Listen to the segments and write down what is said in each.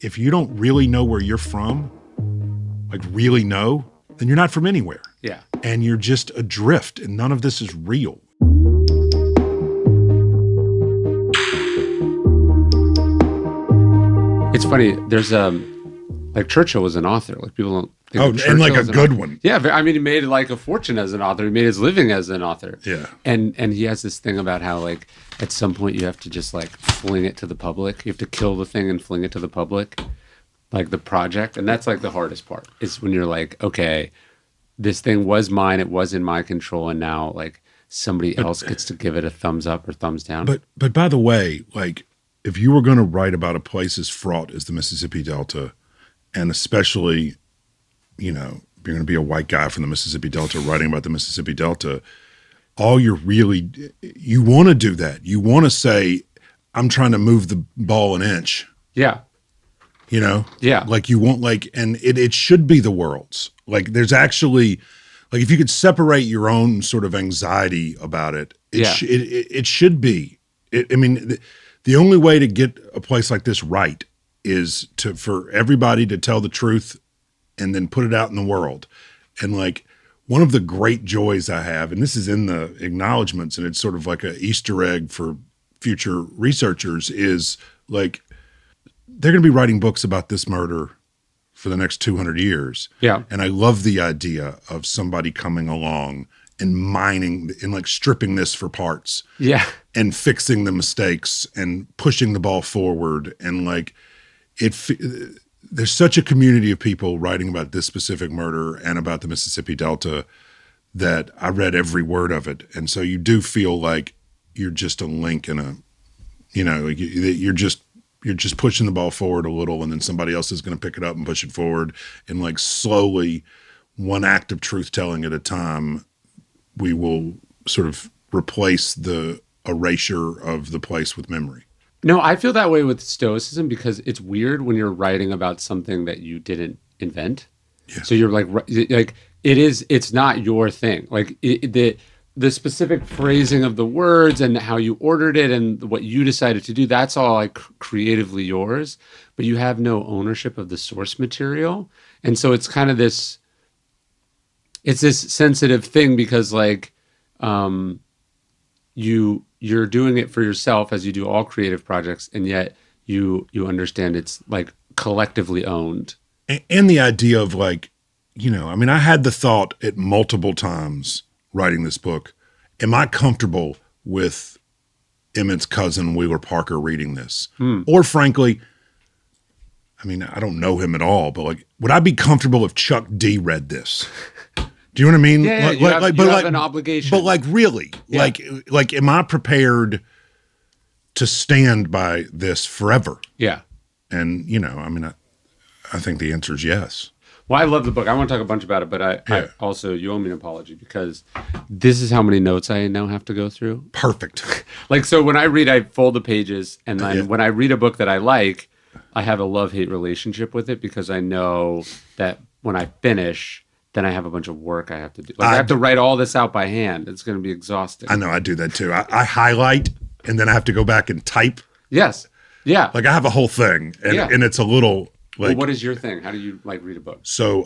if you don't really know where you're from, like really know, then you're not from anywhere. Yeah. And you're just adrift, and none of this is real. It's funny. There's like Churchill was an author. Like people don't think of Churchill and like a good author. one. Yeah, I mean, he made like a fortune as an author. He made his living as an author. Yeah. And he has this thing about how like at some point you have to just like fling it to the public. You have to kill the thing and fling it to the public, like the project. And that's like the hardest part is when you're like, okay, this thing was mine. It was in my control, and now like somebody else gets to give it a thumbs up or thumbs down. But by the way, like if you were going to write about a place as fraught as the Mississippi Delta, and especially, you know, you're going to be a white guy from the Mississippi Delta writing about the Mississippi Delta, you want to do that. You want to say, I'm trying to move the ball an inch. Yeah. You know? Yeah. Like you want and it should be the world's. Like there's actually, like if you could separate your own sort of anxiety about it, it should be. The only way to get a place like this right is for everybody to tell the truth and then put it out in the world. And like one of the great joys I have, and this is in the acknowledgments, and it's sort of like an Easter egg for future researchers, is like they're going to be writing books about this murder for the next 200 years. Yeah. And I love the idea of somebody coming along and mining and like stripping this for parts. Yeah. And fixing the mistakes and pushing the ball forward. And like there's such a community of people writing about this specific murder and about the Mississippi Delta that I read every word of it. And so you do feel like you're just a link in a, you know, like you're just pushing the ball forward a little, and then somebody else is going to pick it up and push it forward. And like slowly, one act of truth telling at a time, we will sort of replace the erasure of the place with memory. No, I feel that way with Stoicism because it's weird when you're writing about something that you didn't invent. Yeah. So you're like it's not your thing. Like the specific phrasing of the words and how you ordered it and what you decided to do, that's all like creatively yours, but you have no ownership of the source material. And so it's kind of this sensitive thing because like, you're doing it for yourself as you do all creative projects, and yet you understand it's like collectively owned. And the idea of like, you know, I mean, I had the thought at multiple times writing this book, am I comfortable with Emmett's cousin Wheeler Parker reading this? Or frankly, I mean, I don't know him at all, but like, would I be comfortable if Chuck D read this? Do you know what I mean? Yeah, you have an obligation. But like really, like am I prepared to stand by this forever? Yeah. And, you know, I mean, I think the answer is yes. Well, I love the book. I want to talk a bunch about it, but I also, you owe me an apology because this is how many notes I now have to go through. Perfect. Like, so when I read, I fold the pages, and then when I read a book that I like, I have a love-hate relationship with it because I know that when I finish, then I have a bunch of work I have to do. Like I have to write all this out by hand. It's going to be exhausting. I know, I do that too. I highlight, and then I have to go back and type. Yes. Yeah. Like I have a whole thing, and it's a little like. Well, what is your thing? How do you like read a book? So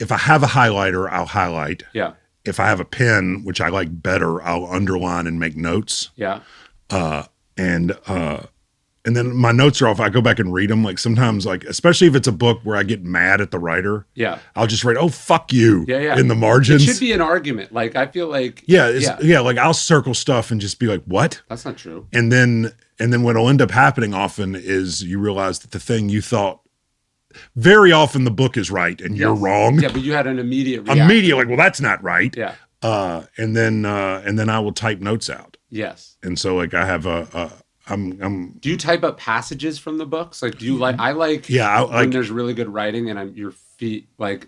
if I have a highlighter, I'll highlight. Yeah. If I have a pen, which I like better, I'll underline and make notes. Yeah. And then my notes are off. I go back and read them. Like sometimes, like especially if it's a book where I get mad at the writer. Yeah. I'll just write, "Oh fuck you," in the margins. It should be an argument. Like I feel like. Like I'll circle stuff and just be like, "What?" That's not true. And then what'll end up happening often is you realize that the thing you thought. Very often the book is right and you're wrong. Yeah, but you had an immediate reaction. Like, well, that's not right. Yeah. And then I will type notes out. Yes. And so like I have Do you type up passages from the books? Like, do you like? I like. Yeah, when there's really good writing and your feet like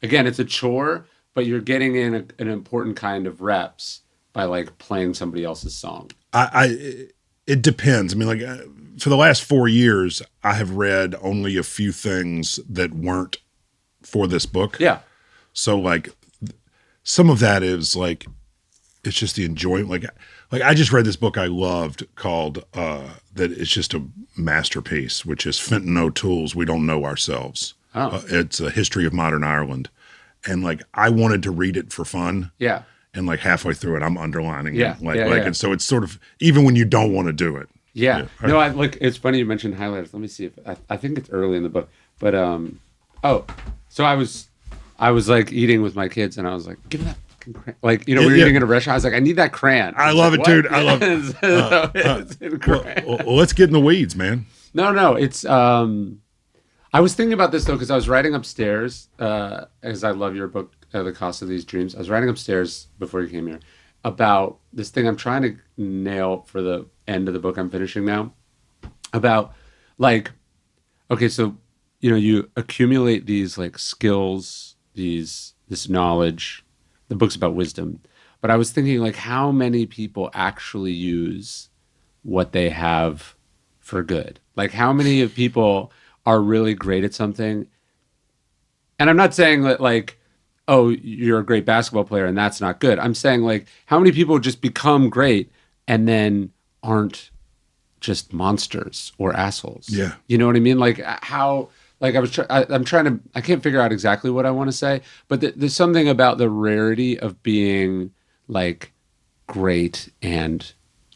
again, it's a chore, but you're getting in an important kind of reps by like playing somebody else's song. It depends. I mean, like for the last 4 years, I have read only a few things that weren't for this book. Yeah. So like, some of that is like it's just the enjoyment. Like I just read this book I loved called that it's just a masterpiece, which is Fenton O'Toole's We Don't Know Ourselves. Oh. It's a history of modern Ireland. And like I wanted to read it for fun. Yeah. And like halfway through it, I'm underlining Yeah. it. Yeah. Yeah. And so it's sort of even when you don't want to do it. Yeah. No, I look. It's funny you mentioned highlighters. Let me see if I think it's early in the book, but so I was like eating with my kids, and I was like, "Give me that fucking crayon." Like we were eating in a restaurant. I was like, "I need that crayon." I love it, dude. I love it. Well, let's get in the weeds, man. No. It's I was thinking about this though because I was writing upstairs, as I love your book, The Cost of These Dreams. I was writing upstairs before you came here about this thing I'm trying to nail for the end of the book I'm finishing now. About like, okay, so you accumulate these like skills, this knowledge. The book's about wisdom, but I was thinking like how many people actually use what they have for good. Like how many of people are really great at something. And I'm not saying that like, oh, you're a great basketball player and that's not good. I'm saying like how many people just become great and then aren't just monsters or assholes. Yeah. You know what I mean? Like how, like I'm trying to, I can't figure out exactly what I want to say, but there's something about the rarity of being like great and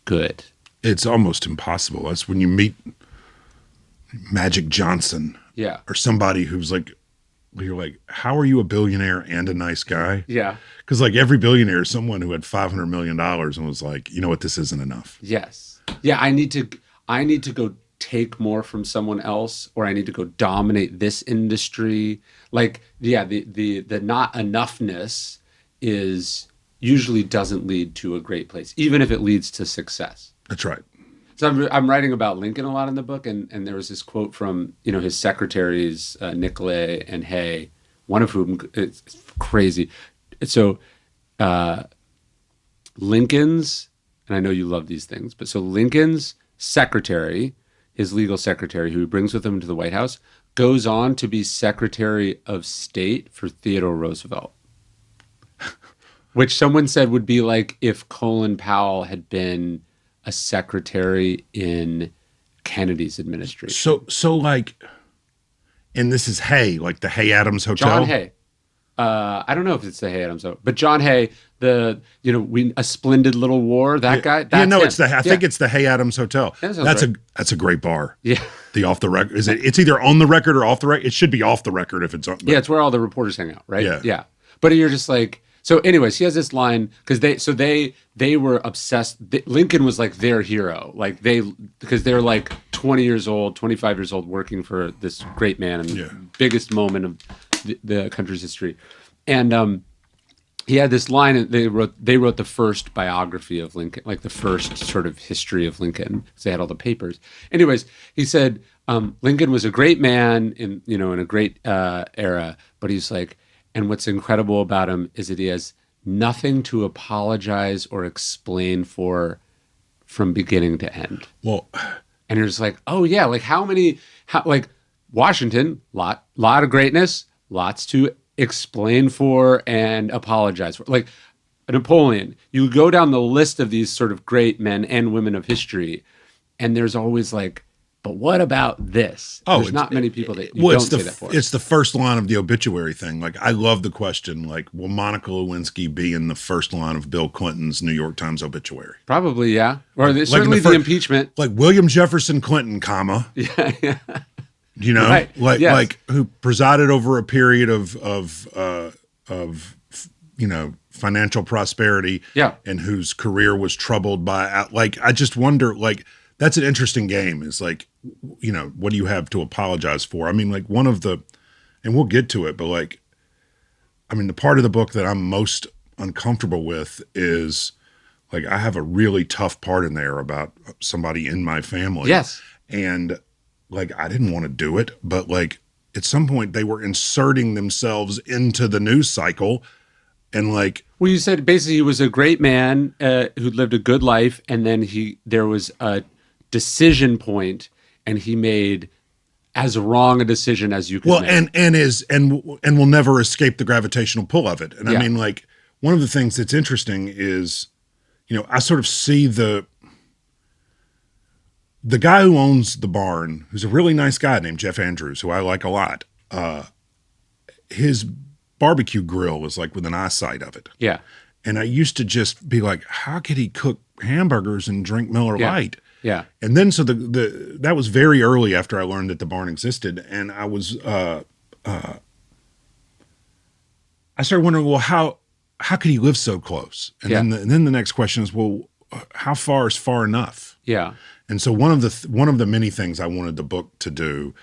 good. It's almost impossible. That's when you meet Magic Johnson. Yeah. Or somebody who's like, you're like, how are you a billionaire and a nice guy? Yeah. Because like every billionaire is someone who had $500 million and was like, you know what, this isn't enough. Yes. Yeah. I need to go take more from someone else, or I need to go dominate this industry. Like, yeah, the not enoughness is usually doesn't lead to a great place, even if it leads to success. That's right. So I'm writing about Lincoln a lot in the book, and there was this quote from his secretaries, Nicolay and Hay, one of whom it's crazy. So Lincoln's, and I know you love these things, but so Lincoln's secretary, his legal secretary, who he brings with him to the White House, goes on to be Secretary of State for Theodore Roosevelt, which someone said would be like if Colin Powell had been a secretary in Kennedy's administration. So like, and this is Hay, like the Hay Adams Hotel. John Hay. I don't know if it's the Hay Adams Hotel, but John Hay, A Splendid Little War, that guy. That's him. It's I think it's the Hay Adams Hotel. That's a great bar. Yeah. The Off the Record. It's either on the record or off the record. It should be off the record if it's on. Yeah, it's where all the reporters hang out, right? Yeah. Yeah. But you're just like, so anyways, he has this line because they were obsessed. Lincoln was like their hero, because they're like 20 years old, 25 years old, working for this great man and biggest moment of the country's history. And he had this line, and they wrote the first biography of Lincoln, like the first sort of history of Lincoln, because they had all the papers. Anyways, he said Lincoln was a great man in a great era, but he's like, and what's incredible about him is that he has nothing to apologize or explain for from beginning to end. Well, and you're just like, oh yeah, like like Washington, lot of greatness, lots to explain for and apologize for. Like Napoleon, you go down the list of these sort of great men and women of history, and there's always like, but what about this? There's not many people that don't say that for. It's the first line of the obituary thing. Like, I love the question, like, will Monica Lewinsky be in the first line of Bill Clinton's New York Times obituary? Probably, yeah. Or certainly the impeachment. Like William Jefferson Clinton, comma. Yeah. Right. Like who presided over a period of financial prosperity. Yeah. And whose career was troubled by, like, I just wonder, like, that's an interesting game. Is like, what do you have to apologize for? I mean, like and we'll get to it, but like, I mean, the part of the book that I'm most uncomfortable with is like, I have a really tough part in there about somebody in my family. Yes. And like, I didn't want to do it, but like at some point they were inserting themselves into the news cycle. And like, well, you said basically he was a great man who lived a good life, and then there was a decision point, and he made as wrong a decision as you could make. And will never escape the gravitational pull of it. And I mean, like, one of the things that's interesting is I sort of see the guy who owns the barn, who's a really nice guy named Jeff Andrews, who I like a lot. His barbecue grill is like within eyesight of it. Yeah. And I used to just be like, how could he cook hamburgers and drink Miller Lite? Yeah. And then so that was very early after I learned that the barn existed, and I was I started wondering, well, how could he live so close? And then the next question is, well, how far is far enough? Yeah. And so one of the many things I wanted the book to do,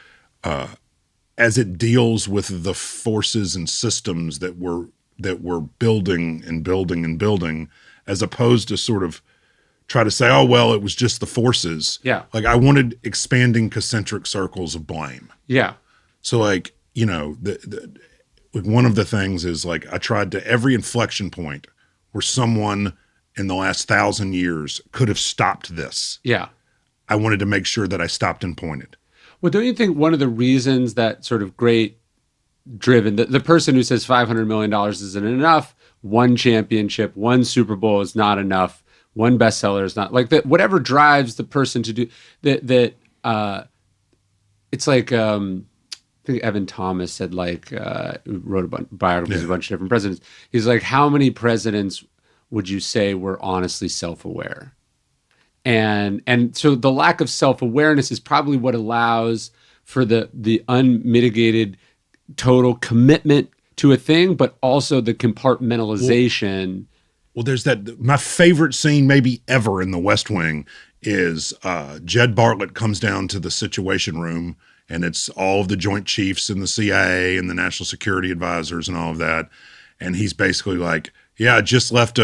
as it deals with the forces and systems that we're building and building and building, as opposed to sort of try to say, oh, well, it was just the forces. Yeah. Like I wanted expanding concentric circles of blame. Yeah. So like, one of the things is like I tried to every inflection point where someone in the last 1,000 years could have stopped this. Yeah. I wanted to make sure that I stopped and pointed. Well, don't you think one of the reasons that sort of great driven, the person who says $500 million isn't enough, one championship, one Super Bowl is not enough, one bestseller is not, like that, whatever drives the person to do that, it's like, I think Evan Thomas said, like, who wrote a bunch biographies of a bunch of different presidents. He's like, how many presidents would you say were honestly self-aware? And so the lack of self-awareness is probably what allows for the unmitigated total commitment to a thing, but also the compartmentalization. Well, there's my favorite scene maybe ever in The West Wing is Jed Bartlett comes down to the Situation Room, and it's all of the Joint Chiefs and the CIA and the National Security Advisors and all of that. And he's basically like, yeah, I just left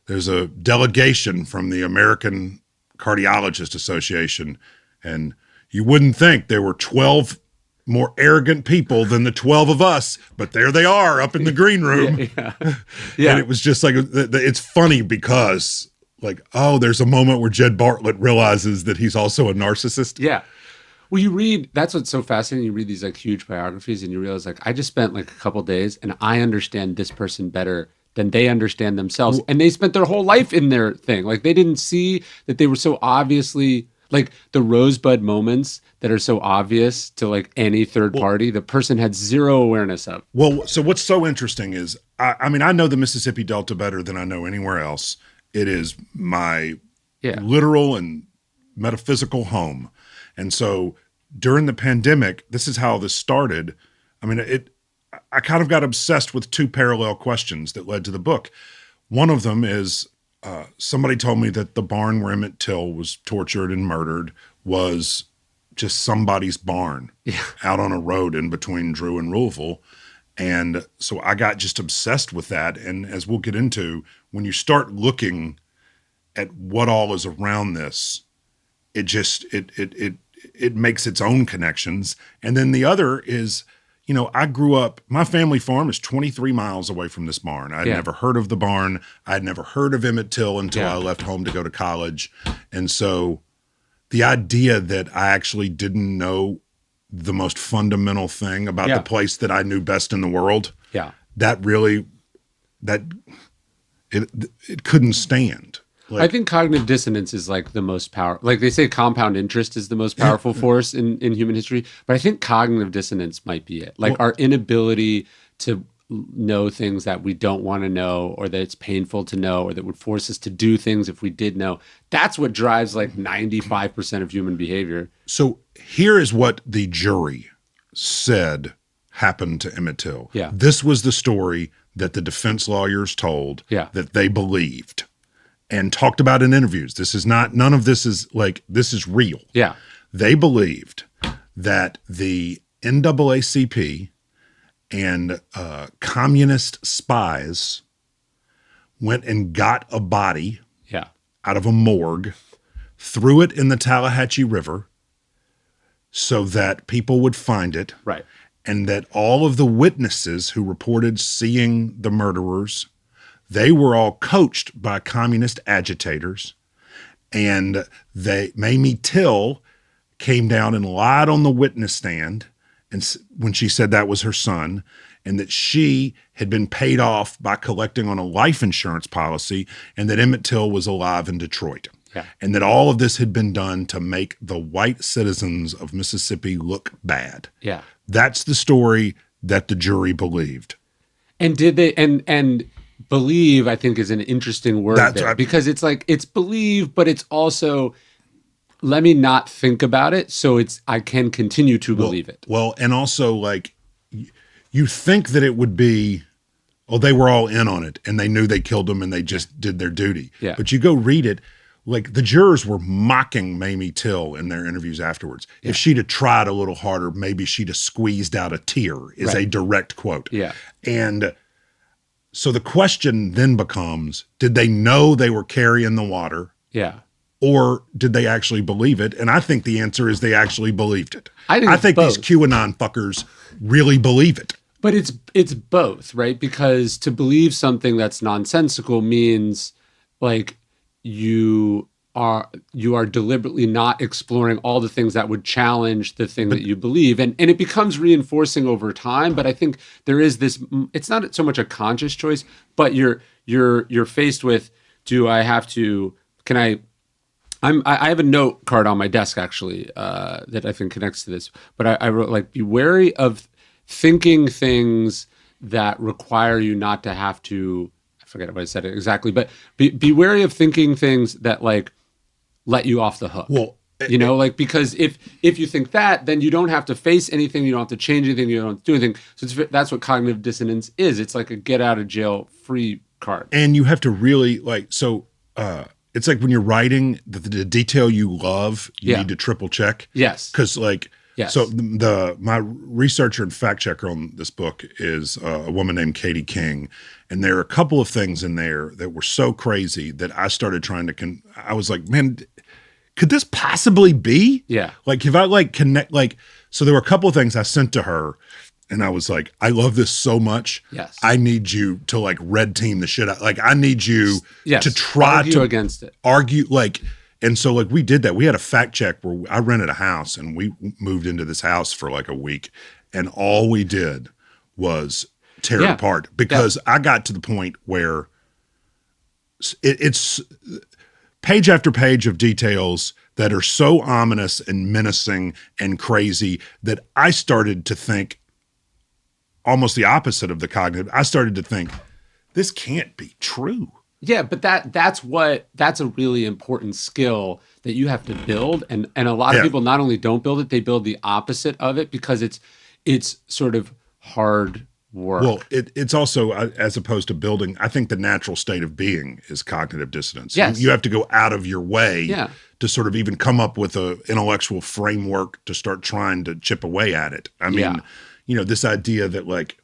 there's a delegation from the American Cardiologist Association, and you wouldn't think there were 12 more arrogant people than the 12 of us, but there they are up in the green room. Yeah. And it was just like, it's funny because like, oh, there's a moment where Jed Bartlett realizes that he's also a narcissist. Yeah. Well, you read, that's what's so fascinating. You read these like huge biographies and you realize like, I just spent like a couple days and I understand this person better than they understand themselves. And they spent their whole life in their thing. Like they didn't see that they were so obviously like the rosebud moments that are so obvious to like any third party, the person had zero awareness of. Well, so what's so interesting is, I mean, I know the Mississippi Delta better than I know anywhere else. It is my literal and metaphysical home. And so during the pandemic, this is how this started. I mean, I kind of got obsessed with two parallel questions that led to the book. One of them is somebody told me that the barn where Emmett Till was tortured and murdered was just somebody's barn out on a road in between Drew and Louisville. And so I got just obsessed with that. And as we'll get into, when you start looking at what all is around this, it just, it makes its own connections. And then the other is, I grew up, my family farm is 23 miles away from this barn. I'd never heard of the barn. I'd never heard of Emmett Till until I left home to go to college. And so the idea that I actually didn't know the most fundamental thing about the place that I knew best in the world, that really, it couldn't stand. Like, I think cognitive dissonance is like the most powerful. Like they say compound interest is the most powerful force in human history. But I think cognitive dissonance might be it. Like our inability to know things that we don't want to know, or that it's painful to know, or that would force us to do things if we did know. That's what drives like 95% of human behavior. So here is what the jury said happened to Emmett Till. Yeah. This was the story that the defense lawyers told that they believed and talked about in interviews. This is not, none of this is like, this is real. Yeah. They believed that the NAACP and communist spies went and got a body out of a morgue, threw it in the Tallahatchie River so that people would find it. Right. And that all of the witnesses who reported seeing the murderers, they were all coached by communist agitators. And Mamie Till came down and lied on the witness stand, and when she said that was her son, and that she had been paid off by collecting on a life insurance policy, and that Emmett Till was alive in Detroit. Yeah. And that all of this had been done to make the white citizens of Mississippi look bad. Yeah. That's the story that the jury believed. And did they and believe, I think, is an interesting word there, because it's like it's believe, but it's also let me not think about it so I can continue to believe it. Well, and also like you think that it would be, oh, they were all in on it and they knew they killed him and they just did their duty. Yeah. But you go read it, like the jurors were mocking Mamie Till in their interviews afterwards. Yeah. If she'd have tried a little harder, maybe she'd have squeezed out a tear, is a direct quote. Yeah. And so the question then becomes, did they know they were carrying the water? Yeah. Or did they actually believe it? And I think the answer is they actually believed it. I think these QAnon fuckers really believe it. But it's both, right? Because to believe something that's nonsensical means like you are deliberately not exploring all the things that would challenge the thing that you believe, and it becomes reinforcing over time. But I think there is this, it's not so much a conscious choice, but you're faced with, do I have to, I have a note card on my desk actually that I think connects to this, but I wrote like, be wary of thinking things that require you not to have to, I forget if I said it exactly, but be wary of thinking things that like let you off the hook. Well, like, because if you think that, then you don't have to face anything, you don't have to change anything, you don't have to do anything. So that's what cognitive dissonance is. It's like a get out of jail free card. And you have to really like, so it's like when you're writing the detail you love, you need to triple check. Yes. Because like, so my researcher and fact checker on this book is a woman named Katie King, and there are a couple of things in there that were so crazy that I started trying to. I was like, man, could this possibly be? Yeah. Like if I like connect, like, so there were a couple of things I sent to her, and I was like, I love this so much. Yes. I need you to like red team the shit out. Like I need you to try argue against it. Argue like. And so like we did that. We had a fact check where I rented a house and we moved into this house for like a week, and all we did was tear it apart because I got to the point where it's page after page of details that are so ominous and menacing and crazy that I started to think almost the opposite of the cognitive. I started to think this can't be true. Yeah, but that's a really important skill that you have to build, and a lot of people not only don't build it, they build the opposite of it because it's sort of hard work. Well, it's also, as opposed to building, I think the natural state of being is cognitive dissonance. Yes. You have to go out of your way to sort of even come up with an intellectual framework to start trying to chip away at it. I mean, this idea that like,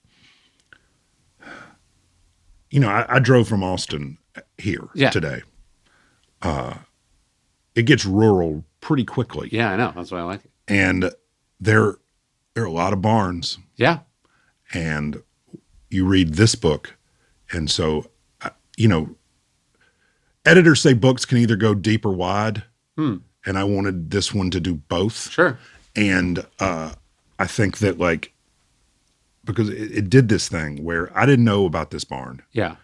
I drove from Austin here today. It gets rural pretty quickly. Yeah, I know. That's why I like it. And there are a lot of barns. Yeah. And you read this book. And so, editors say books can either go deep or wide. And I wanted this one to do both. Sure. And I think that like, because it did this thing where I didn't know about this barn. Yeah.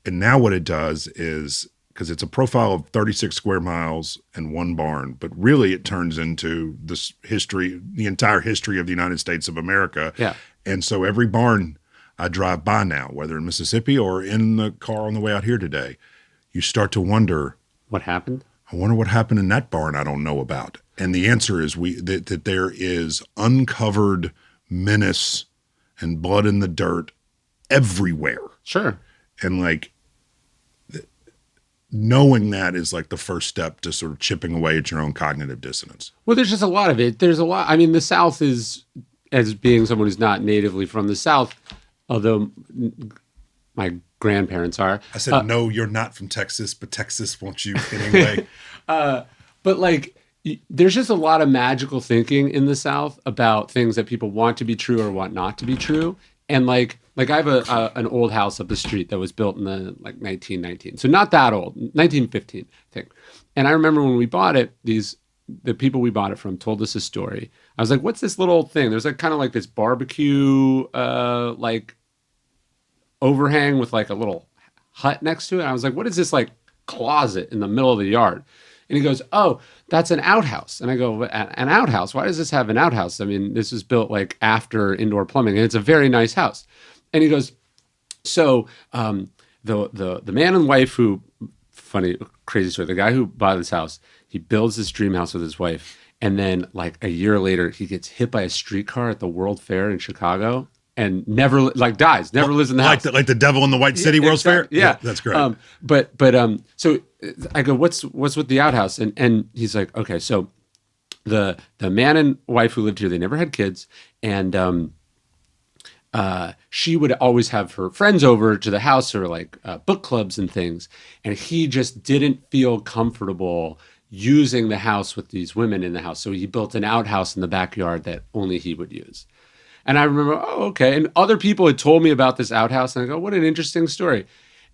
And now what it does is, because it's a profile of 36 square miles and one barn, but really it turns into this history, the entire history of the United States of America. Yeah. And so every barn I drive by now, whether in Mississippi or in the car on the way out here today, you start to wonder. What happened? I wonder what happened in that barn I don't know about. And the answer is that there is uncovered menace and blood in the dirt everywhere. Sure. And like knowing that is like the first step to sort of chipping away at your own cognitive dissonance. Well, there's just a lot of it. There's a lot. I mean, the South is, as being someone who's not natively from the South, although my grandparents are. I said, no, you're not from Texas, but Texas wants you anyway. But like, there's just a lot of magical thinking in the South about things that people want to be true or want not to be true. And like I have an old house up the street that was built in the like 1919, so not that old, 1915, I think. And I remember when we bought it, these the people we bought it from told us a story. I was like, what's this little thing? There's like kind of like this barbecue like overhang with like a little hut next to it. And I was like, what is this like closet in the middle of the yard? And he goes, oh, that's an outhouse. And I go, an outhouse? Why does this have an outhouse? I mean, this was built like after indoor plumbing, and it's a very nice house. And he goes, so the man and wife who, funny, crazy story, the guy who bought this house, he builds this dream house with his wife. And then like a year later, he gets hit by a streetcar at the World Fair in Chicago and never like dies, never lives in the house. Like the devil in the White City World's Fair? Yeah. That's great. So I go, what's with the outhouse? And he's like, okay, so the man and wife who lived here, they never had kids. And she would always have her friends over to the house or like book clubs and things. And he just didn't feel comfortable using the house with these women in the house. So he built an outhouse in the backyard that only he would use. And I remember, oh, okay. And other people had told me about this outhouse, and I go, what an interesting story.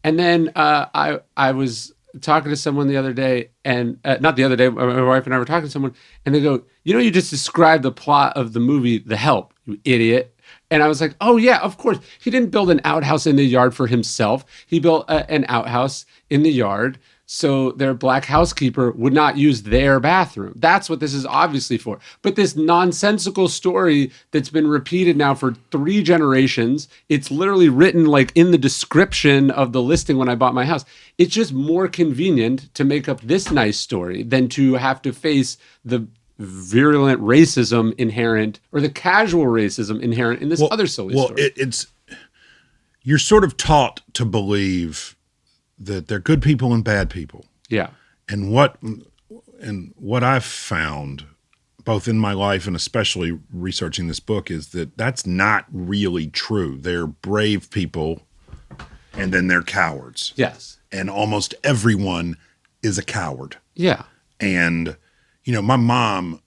And then I was talking to someone the other day, and not the other day, my wife and I were talking to someone, and they go, you just described the plot of the movie The Help, you idiot. And I was like, oh, yeah, of course. He didn't build an outhouse in the yard for himself. He built an outhouse in the yard so their black housekeeper would not use their bathroom. That's what this is obviously for. But this nonsensical story that's been repeated now for 3 generations, it's literally written like in the description of the listing when I bought my house. It's just more convenient to make up this nice story than to have to face the virulent racism inherent or the casual racism inherent in this other silly story. You're sort of taught to believe that they're good people and bad people. Yeah. And what I've found, both in my life and especially researching this book, is that that's not really true. They're brave people, and then they're cowards. Yes. And almost everyone is a coward. Yeah. And my mom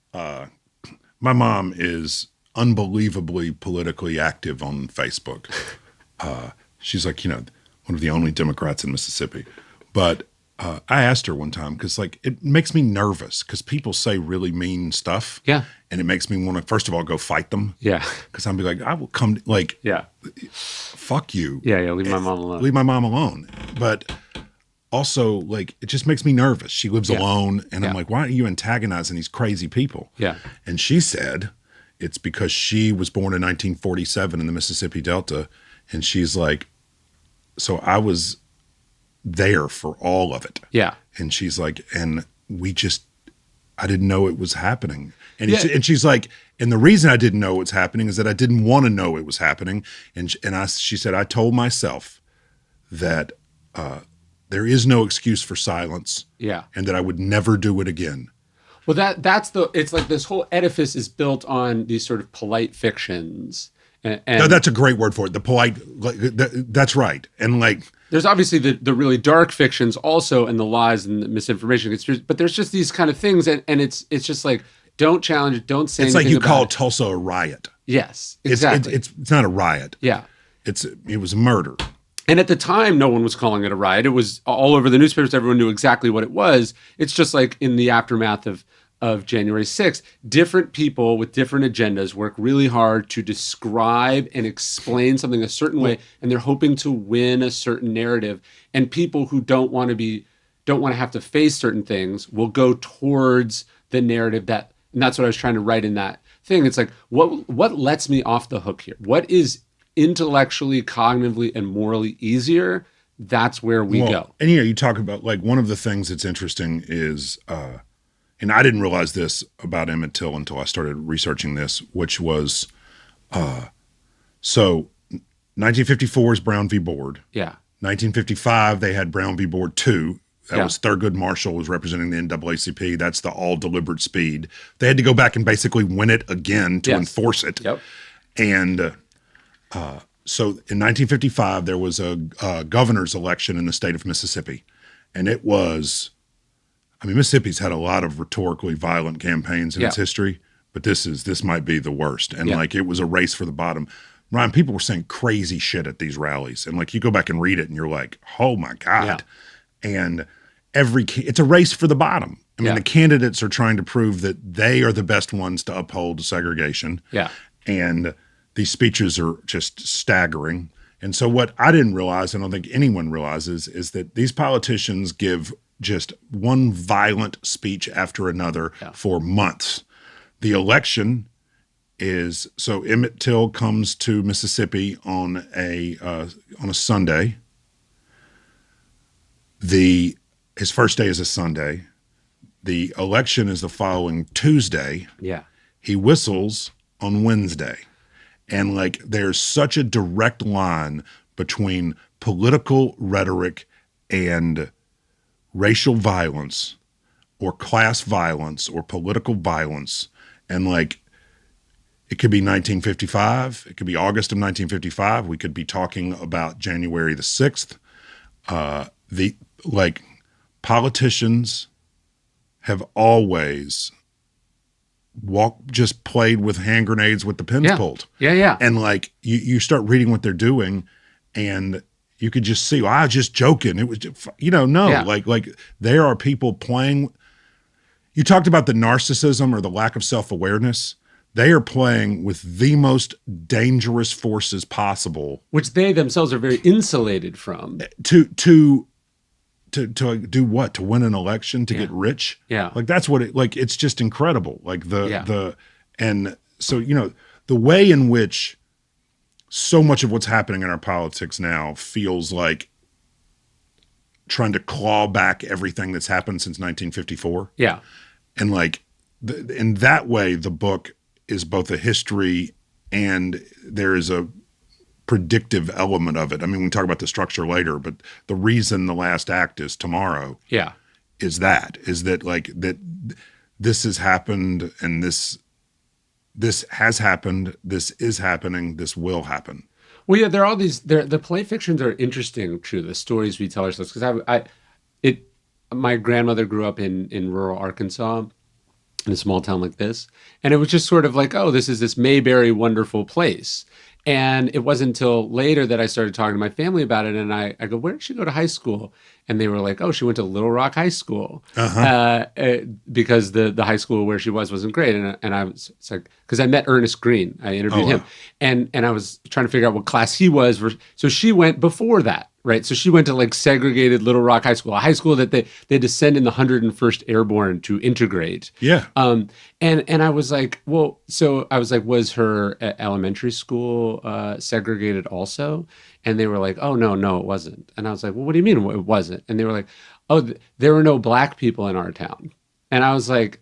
is unbelievably politically active on Facebook. She's like, one of the only Democrats in Mississippi. But I asked her one time, because like it makes me nervous because people say really mean stuff. Yeah. And it makes me want to, first of all, go fight them. Yeah. Because I'll be like, I will come, like, yeah, fuck you. Yeah, leave my mom alone. Leave my mom alone. But also, like, it just makes me nervous. She lives alone. And I'm like, why are you antagonizing these crazy people? Yeah. And she said it's because she was born in 1947 in the Mississippi Delta. And she's like, so I was there for all of it. Yeah. And she's like, and I didn't know it was happening. And she's like, and the reason I didn't know it was happening is that I didn't want to know it was happening. She said, I told myself that there is no excuse for silence. Yeah. And that I would never do it again. Well, it's like this whole edifice is built on these sort of polite fictions. No, that's a great word for it. The polite, that's right. And like, there's obviously the really dark fictions also, and the lies and the misinformation. But there's just these kind of things, and it's just like, don't challenge it, don't say anything about it. It's like you call Tulsa a riot. Yes, exactly. It's not a riot. Yeah. It was murder. And at the time, no one was calling it a riot. It was all over the newspapers. Everyone knew exactly what it was. It's just like in the aftermath of January 6th, different people with different agendas work really hard to describe and explain something a certain way, and they're hoping to win a certain narrative. And people who don't want to have to face certain things will go towards the narrative and that's what I was trying to write in that thing. It's like, what lets me off the hook here? What is intellectually, cognitively, and morally easier? That's where we go. And you talk about, like, one of the things that's interesting is, and I didn't realize this about Emmett Till until I started researching this, which was, so 1954 is Brown v. Board. Yeah. 1955, they had Brown v. Board 2. That was Thurgood Marshall was representing the NAACP. That's the all deliberate speed. They had to go back and basically win it again to enforce it. Yep. And so in 1955, there was a governor's election in the state of Mississippi. And it was, Mississippi's had a lot of rhetorically violent campaigns in its history, but this might be the worst. And like, it was a race for the bottom. Ryan, people were saying crazy shit at these rallies. And like, you go back and read it and you're like, oh my God. Yeah. it's a race for the bottom. I mean, Yeah. the candidates are trying to prove that they are the best ones to uphold segregation. Yeah. And these speeches are just staggering. And so what I didn't realize, and I don't think anyone realizes, is that these politicians give just one violent speech after another for months. The election is, so Emmett Till comes to Mississippi on a Sunday. His first day is a Sunday. The election is the following Tuesday. Yeah. He whistles on Wednesday. And like there's such a direct line between political rhetoric and racial violence or class violence or political violence. And like it could be 1955, it could be August of 1955. We could be talking about January the 6th. Politicians have always just played with hand grenades with the pins pulled. Yeah. And like you start reading what they're doing, and you could just see, well, I was just joking. It was just, like there are people playing. You talked about the narcissism or the lack of self-awareness. They are playing with the most dangerous forces possible, which they themselves are very insulated from. To do what? To win an election, to get rich? Yeah. Like that's what it's just incredible. Like and so, the way in which so much of what's happening in our politics now feels like trying to claw back everything that's happened since 1954. Yeah. And like in that way, the book is both a history and there is a predictive element of it. I mean, we can talk about the structure later, but the reason the last act is tomorrow is that this has happened, and this has happened, this is happening, this will happen. Well, yeah, there are all these, the play fictions are interesting, true, the stories we tell ourselves, because my grandmother grew up in rural Arkansas, in a small town like this, and it was just sort of like, oh, this is this Mayberry wonderful place. And it wasn't until later that I started talking to my family about it. And I go, where did she go to high school? And they were like, oh, she went to Little Rock High School. Because the high school where she wasn't great. And I was, it's like, because I met Ernest Green. I interviewed him. And I was trying to figure out what class he was. So she went before that, right? So she went to like segregated Little Rock High School, a high school that they had to send in the 101st Airborne to integrate. Yeah. And I was like, well, so I was like, was her elementary school segregated also? And they were like, oh, no, it wasn't. And I was like, well, what do you mean it wasn't? And they were like, oh, there were no black people in our town. And I was like,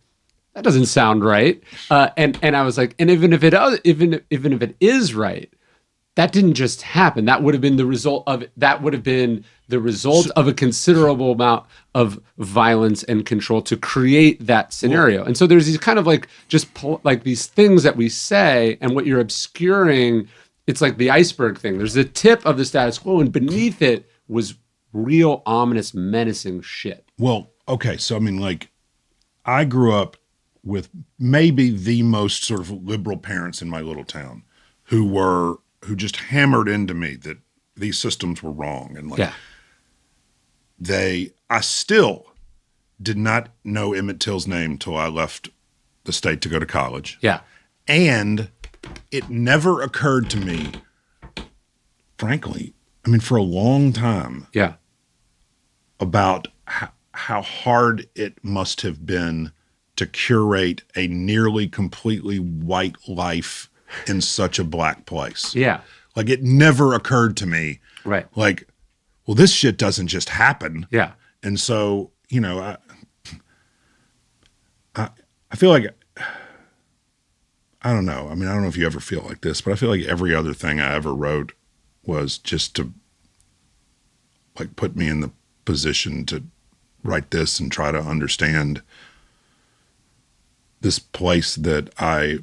that doesn't sound right. And I was like, and even if it is right, that didn't just happen. That would have been the result of a considerable amount of violence and control to create that scenario. And so there's these kind of like like these things that we say, and what you're obscuring, it's like the iceberg thing. There's the tip of the status quo, and beneath it was real ominous, menacing shit. Well, okay. So, I mean, like, I grew up with maybe the most sort of liberal parents in my little town who just hammered into me that these systems were wrong. And like, I still did not know Emmett Till's name till I left the state to go to college. Yeah. And it never occurred to me, frankly, I mean, for a long time. Yeah. About how hard it must have been to curate a nearly completely white life in such a black place. Yeah. Like it never occurred to me. Right. Like, well, this shit doesn't just happen. Yeah. And so, I feel like, I don't know. I mean, I don't know if you ever feel like this, but I feel like every other thing I ever wrote was just to like put me in the position to write this and try to understand this place that I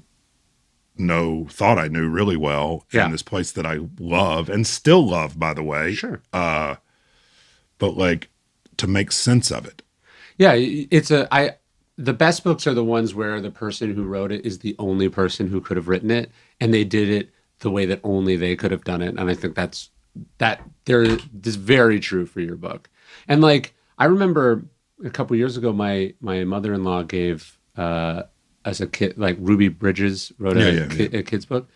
thought I knew really well, and this place that I love and still love, by the way. Sure. But like to make sense of it. Yeah, the best books are the ones where the person who wrote it is the only person who could have written it, and they did it the way that only they could have done it. And I think this is very true for your book. And like, I remember a couple years ago, my mother-in-law gave as a kid, like Ruby Bridges wrote a kid's book,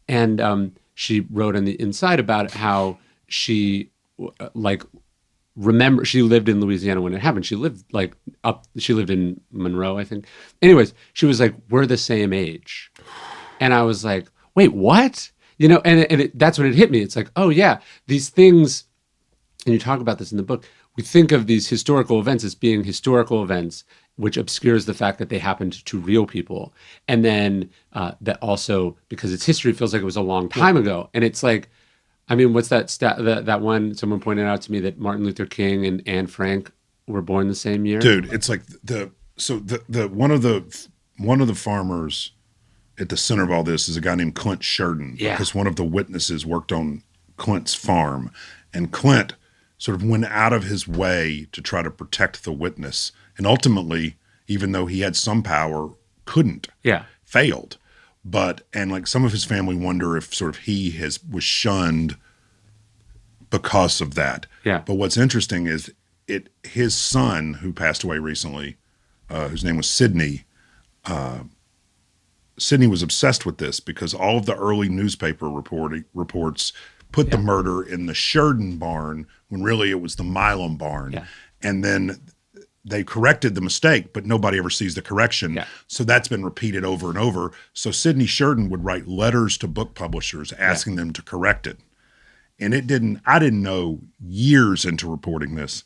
and she wrote on the inside about how she like remember she lived in Louisiana when it happened. She lived she lived in Monroe, I think. Anyways, she was like, we're the same age. And I was like, wait, what? You know, and that's when it hit me. It's like, oh yeah, these things, and you talk about this in the book, we think of these historical events as being historical events, which obscures the fact that they happened to real people. And then that also, because it's history, feels like it was a long time ago. And it's like, I mean, what's that that one someone pointed out to me, that Martin Luther King and Anne Frank were born the same year? Dude, it's like the one of the farmers at the center of all this is a guy named Clint Sheridan, because one of the witnesses worked on Clint's farm, and Clint sort of went out of his way to try to protect the witness, and ultimately, even though he had some power, couldn't. Failed. And like some of his family wonder if sort of was shunned because of that. But what's interesting is his son, who passed away recently, whose name was Sidney. Sidney was obsessed with this because all of the early newspaper reports put the murder in the Sheridan barn when really it was the Milam barn. And then they corrected the mistake, but nobody ever sees the correction. So that's been repeated over and over. So Sidney Sheridan would write letters to book publishers asking them to correct it. And I didn't know years into reporting this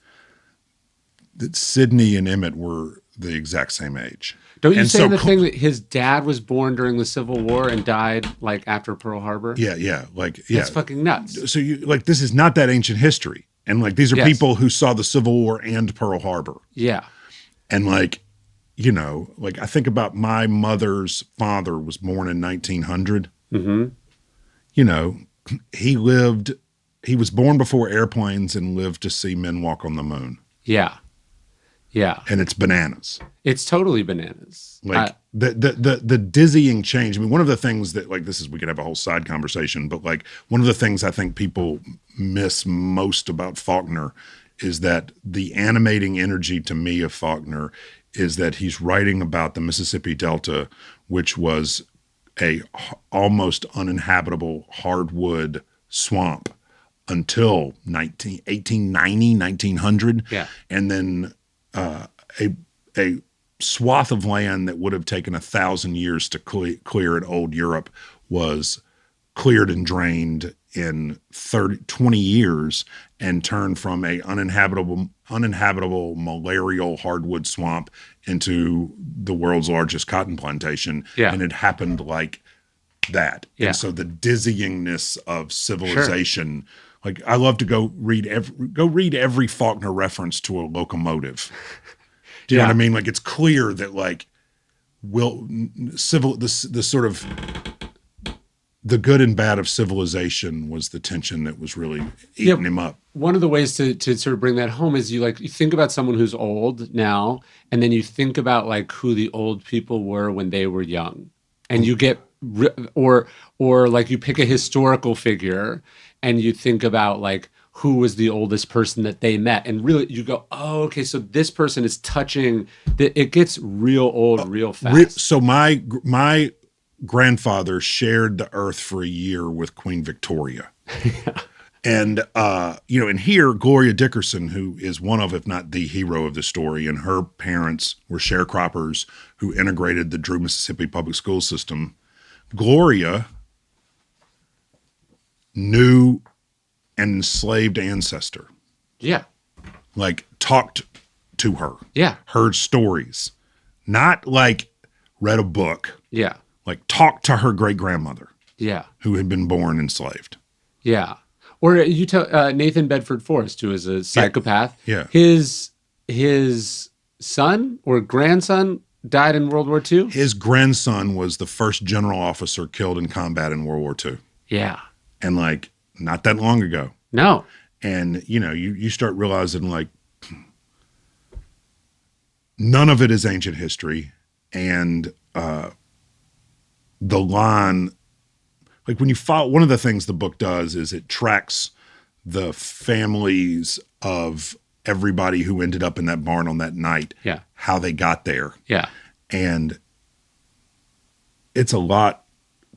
that Sidney and Emmett were the exact same age. Don't you say the thing that his dad was born during the Civil War and died like after Pearl Harbor? It's fucking nuts. So this is not that ancient history. And like, these are people who saw the Civil War and Pearl Harbor. And like, you know, like I think about my mother's father was born in 1900. You know, he was born before airplanes and lived to see men walk on the moon. And it's bananas. It's totally bananas. Like the dizzying change. I mean, one of the things that we could have a whole side conversation, but like one of the things I think people miss most about Faulkner is that the animating energy to me of Faulkner is that he's writing about the Mississippi Delta, which was a almost uninhabitable hardwood swamp until 1890, 1900. And then a swath of land that would have taken 1,000 years to clear in old Europe was cleared and drained in 20 years and turned from a uninhabitable malarial hardwood swamp into the world's largest cotton plantation. And it happened like that. And so the dizzyingness of civilization, like I love to go read every Faulkner reference to a locomotive. Do you know what I mean? Like it's clear that like the sort of the good and bad of civilization was the tension that was really eating him up. One of the ways to sort of bring that home is you think about someone who's old now, and then you think about like who the old people were when they were young, and you get or like you pick a historical figure and you think about like who was the oldest person that they met, and really you go, oh, okay, so this person is touching. It gets real old real fast. So my grandfather shared the earth for a year with Queen Victoria. And, you know, and here, Gloria Dickerson, who is one of, if not the hero of the story, and her parents were sharecroppers who integrated the Drew, Mississippi public school system. Gloria knew an enslaved ancestor. Like talked to her. Heard stories. Not like read a book. Like talked to her great-grandmother. Who had been born enslaved. Or you tell Nathan Bedford Forrest, who is a psychopath. His son or grandson died in World War II. His grandson was the first general officer killed in combat in World War II. And like not that long ago. No. And you know, you start realizing like none of it is ancient history, and the line, like when you follow, one of the things the book does is it tracks the families of everybody who ended up in that barn on that night, Yeah. how they got there. Yeah. And it's a lot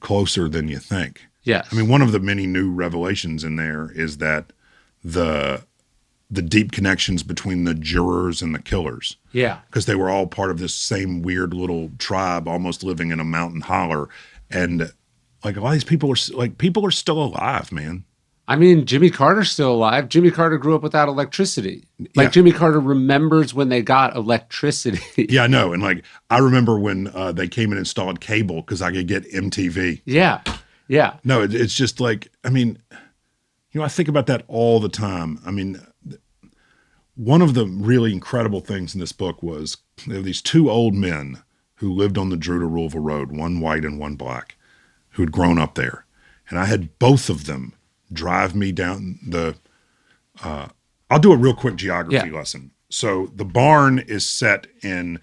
closer than you think. Yes. I mean, one of the many new revelations in there is that the deep connections between the jurors and the killers. Yeah. Because they were all part of this same weird little tribe, almost living in a mountain holler. And like a lot of these people are still alive, man. I mean, Jimmy Carter's still alive. Jimmy Carter grew up without electricity. Like Yeah. Jimmy Carter remembers when they got electricity. Yeah, I know. And like, I remember when they came and installed cable because I could get MTV. Yeah. Yeah. No, it's just like, I mean, I think about that all the time. I mean, one of the really incredible things in this book was there were these two old men who lived on the Drew to Louisville Road, one white and one black, who had grown up there. And I had both of them drive me down I'll do a real quick geography lesson. So the barn is set in,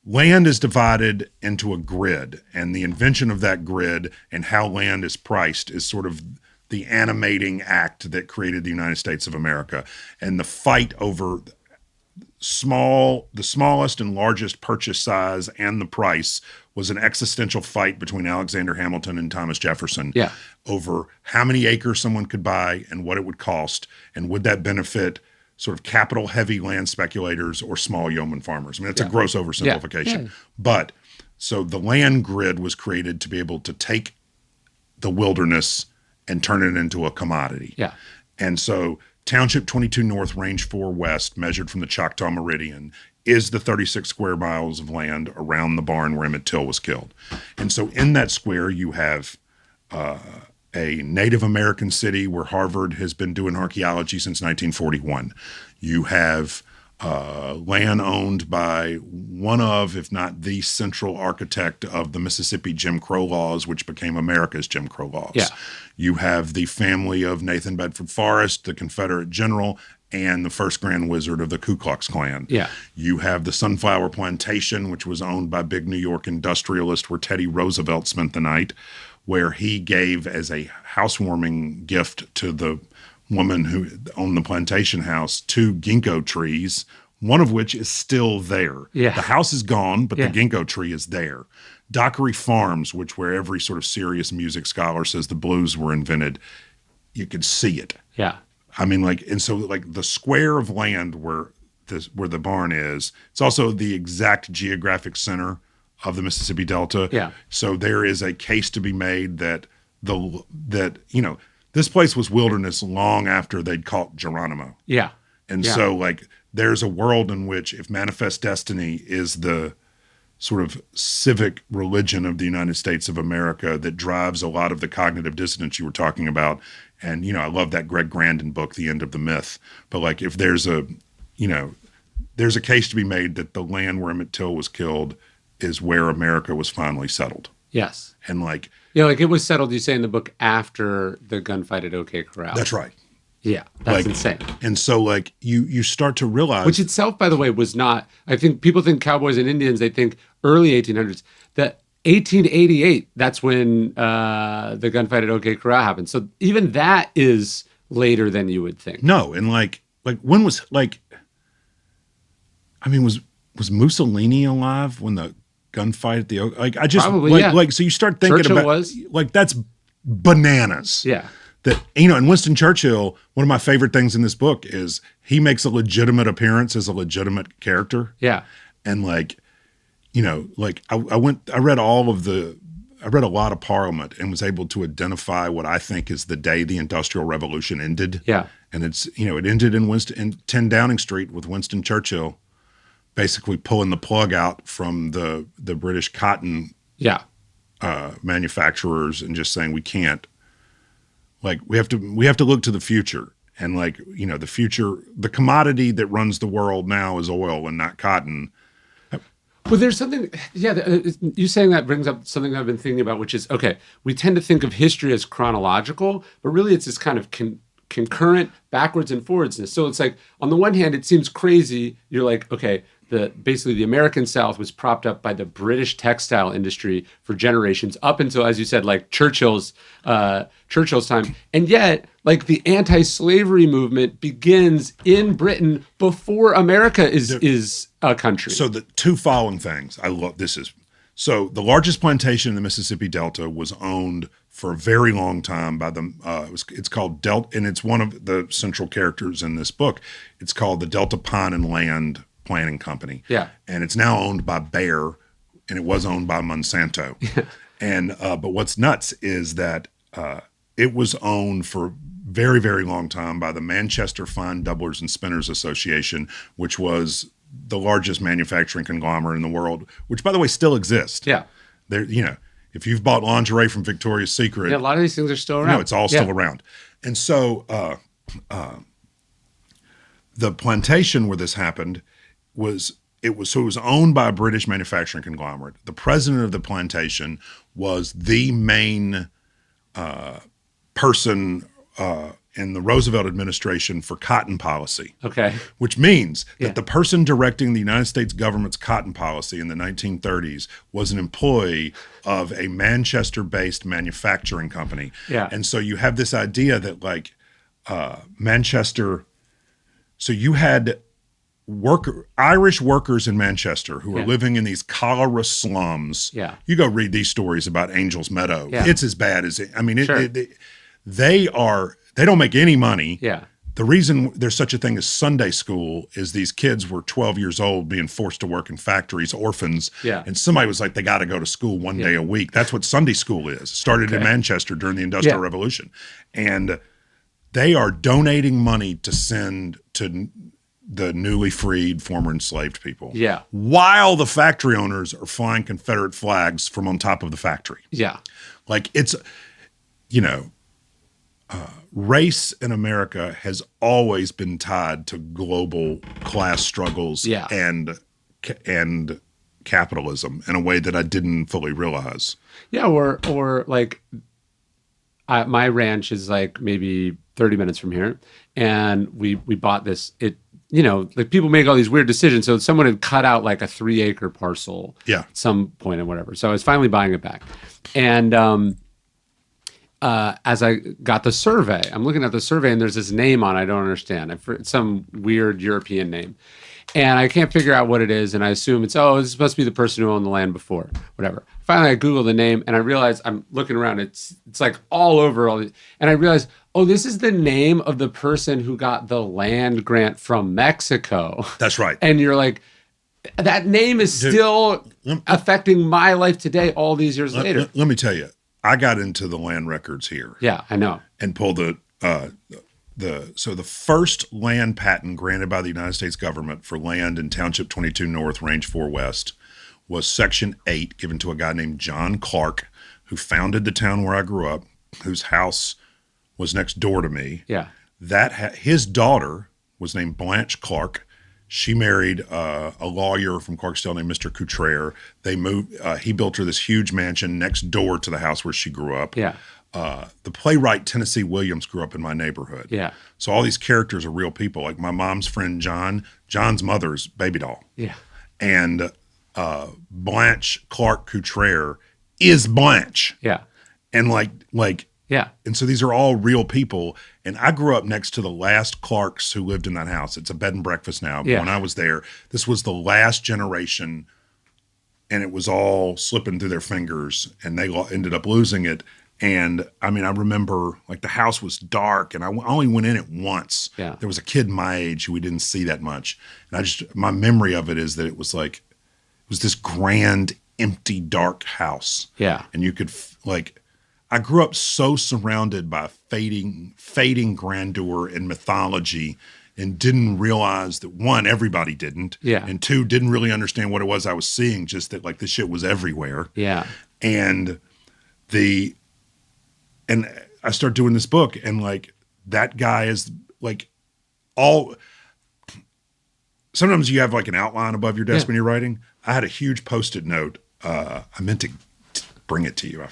land is divided into a grid, and the invention of that grid and how land is priced is sort of the animating act that created the United States of America. And the fight over the smallest and largest purchase size and the price was an existential fight between Alexander Hamilton and Thomas Jefferson over how many acres someone could buy and what it would cost, and would that benefit sort of capital heavy land speculators or small yeoman farmers. I mean, that's a gross oversimplification. Yeah. But so the land grid was created to be able to take the wilderness and turn it into a commodity. Yeah. And so Township 22 North, Range 4 West, measured from the Choctaw Meridian, is the 36 square miles of land around the barn where Emmett Till was killed. And so in that square, you have a Native American city where Harvard has been doing archaeology since 1941. You have land owned by one of, if not the central architect of the Mississippi Jim Crow laws, which became America's Jim Crow laws. Yeah. You have the family of Nathan Bedford Forrest, the Confederate general, and the first Grand Wizard of the Ku Klux Klan. Yeah. You have the Sunflower Plantation, which was owned by big New York industrialist where Teddy Roosevelt spent the night, where he gave as a housewarming gift to the woman who owned the plantation house 2 ginkgo trees, one of which is still there. Yeah. The house is gone, but the ginkgo tree is there. Dockery Farms, which where every sort of serious music scholar says the blues were invented, you could see it. Yeah. I mean, like, and so like the square of land where the barn is, it's also the exact geographic center of the Mississippi Delta. Yeah. So there is a case to be made that this place was wilderness long after they'd caught Geronimo. Yeah. And so like there's a world in which if Manifest Destiny is the sort of civic religion of the United States of America that drives a lot of the cognitive dissonance you were talking about. And, I love that Greg Grandin book, The End of the Myth. But like if there's a case to be made that the land where Emmett Till was killed is where America was finally settled. Yes. And like, like it was settled, you say in the book, after the gunfight at OK Corral. that's right. Yeah. That's Like, insane. And so like you start to realize, Which itself, by the way, was not, I think people think cowboys and Indians, they think early 1800s. That 1888, that's when the gunfight at OK Corral happened. So even that is later than you would think. no. And like when was was Mussolini alive when the gunfight at the Probably, so you start thinking Churchill about was. like that's bananas. Yeah. That and Winston Churchill, one of my favorite things in this book is he makes a legitimate appearance as a legitimate character. Yeah. And I read a lot of Parliament and was able to identify what I think is the day the Industrial Revolution ended. Yeah. And it's, it ended in 10 Downing Street with Winston Churchill basically pulling the plug out from the British cotton Yeah. manufacturers and just saying we can't. Like we have to look to the future, and the future, the commodity that runs the world now is oil and not cotton. Well, there's something, you saying that brings up something I've been thinking about, which is, okay, we tend to think of history as chronological, but really it's this kind of concurrent backwards and forwardsness. So it's like, on the one hand, it seems crazy. You're like, okay, basically the American South was propped up by the British textile industry for generations up until, as you said, like Churchill's time. And yet, like the anti-slavery movement begins in Britain before America is a country. So the two following things, I love this is, so the largest plantation in the Mississippi Delta was owned for a very long time by the, it's called Delta, and it's one of the central characters in this book. It's called the Delta Pine and Land Planning Company. Yeah. And it's now owned by Bayer, and it was owned by Monsanto. And, but what's nuts is that it was owned for very, very long time by the Manchester Fine Doublers and Spinners Association, which was the largest manufacturing conglomerate in the world, which, by the way, still exists. Yeah. There, you know, if you've bought lingerie from Victoria's Secret, Yeah, a lot of these things are still around. no, it's all still around. And so the plantation where this happened it was owned by a British manufacturing conglomerate. The president of the plantation was the main person in the Roosevelt administration for cotton policy. Okay. Which means that the person directing the United States government's cotton policy in the 1930s was an employee of a Manchester-based manufacturing company. Yeah. And so you have this idea that like Manchester, so you had Irish workers in Manchester who are living in these cholera slums. Yeah. You go read these stories about Angels Meadow. Yeah. It's as bad as it. I mean, Sure. they don't make any money. Yeah. The reason there's such a thing as Sunday school is these kids were 12 years old being forced to work in factories, orphans. Yeah. And somebody was like, they got to go to school one day a week. That's what Sunday school is. It started in Manchester during the Industrial Revolution. And they are donating money to send to the newly freed, former enslaved people. Yeah. While the factory owners are flying Confederate flags from on top of the factory. Yeah. Like it's, you know, race in America has always been tied to global class struggles and capitalism in a way that I didn't fully realize. Yeah, or like my ranch is like maybe 30 minutes from here, and we bought this. It, you know, like people make all these weird decisions. So someone had cut out like a 3-acre parcel at some point and whatever. So I was finally buying it back, and as I got the survey, I'm looking at the survey and there's this name on it I don't understand. It's some weird European name. And I can't figure out what it is. And I assume it's, this is supposed to be the person who owned the land before, whatever. Finally, I Google the name and I realize I'm looking around. It's like all over all these. And I realize, this is the name of the person who got the land grant from Mexico. That's right. And you're like, that name is still affecting my life today, all these years later. Let me tell you, I got into the land records here. Yeah, I know. And pulled so the first land patent granted by the United States government for land in Township 22 North, Range 4 West, was Section 8, given to a guy named John Clark, who founded the town where I grew up, whose house was next door to me. Yeah. His daughter was named Blanche Clark. She married a lawyer from Clarksdale named Mr. Coutrere. They moved. He built her this huge mansion next door to the house where she grew up. Yeah. The playwright Tennessee Williams grew up in my neighborhood. Yeah. So all these characters are real people. Like my mom's friend John. John's mother's baby doll. Yeah. And Blanche Clark Coutrere is Blanche. Yeah. And like. Yeah. And so these are all real people. And I grew up next to the last Clarks who lived in that house. It's a bed and breakfast now. But when I was there, this was the last generation, and it was all slipping through their fingers, and they ended up losing it. And I mean, I remember like the house was dark, and I only went in it once. Yeah. There was a kid my age who we didn't see that much. And my memory of it is that it was this grand, empty, dark house. Yeah. And you could I grew up so surrounded by fading grandeur and mythology, and didn't realize that, one, everybody didn't, and two, didn't really understand what it was I was seeing, just that like this shit was everywhere. Yeah. And I started doing this book, and like that guy is like sometimes you have like an outline above your desk when you're writing. I had a huge Post-it note. I meant to bring it to you. I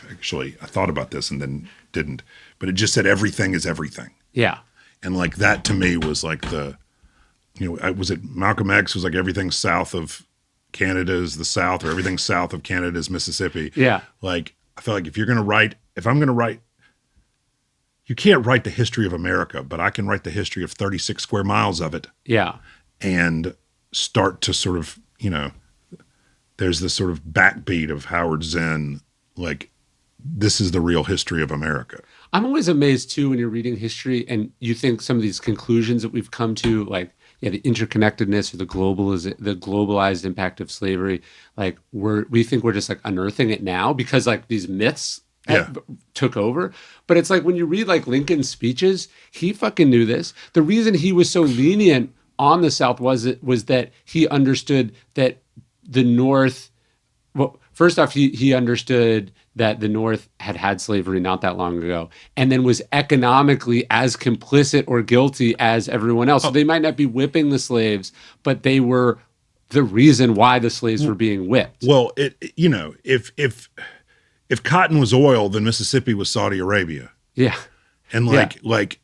thought about this and then didn't, but it just said everything is everything. Yeah. And like that to me was like was it Malcolm X was like everything south of Canada is the South, or everything south of Canada is Mississippi. Yeah. Like I feel like if I'm going to write, you can't write the history of America, but I can write the history of 36 square miles of it. Yeah. And start to sort of, there's this sort of backbeat of Howard Zinn, like, this is the real history of America. I'm always amazed too when you're reading history and you think some of these conclusions that we've come to, like, the interconnectedness or the globalized impact of slavery, like we think we're just like unearthing it now because like these myths took over. But it's like when you read like Lincoln's speeches, he fucking knew this. The reason he was so lenient on the South was that he understood that the North, well, first off, he understood that the North had slavery not that long ago, and then was economically as complicit or guilty as everyone else. So they might not be whipping the slaves, but they were the reason why the slaves were being whipped. Well, if cotton was oil, then Mississippi was Saudi Arabia. Yeah. And those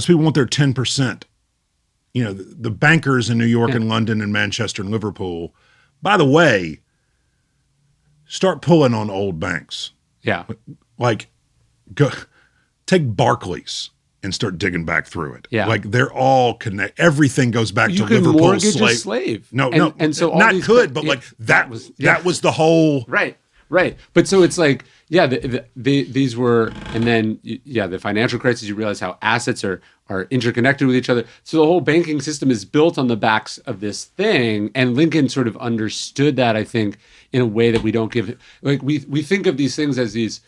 people want their 10%. The bankers in New York and London and Manchester and Liverpool, by the way, start pulling on old banks. Yeah. Like, go take Barclays and start digging back through it. Yeah. Like, they're all connected. Everything goes back to Liverpool Liverpool's slave. No, and so all not these, could, but like that was the whole. Right. But so it's like, these were, and then, the financial crisis, you realize how assets are interconnected with each other. So the whole banking system is built on the backs of this thing. And Lincoln sort of understood that, I think, in a way that we don't give, like we think of these things as these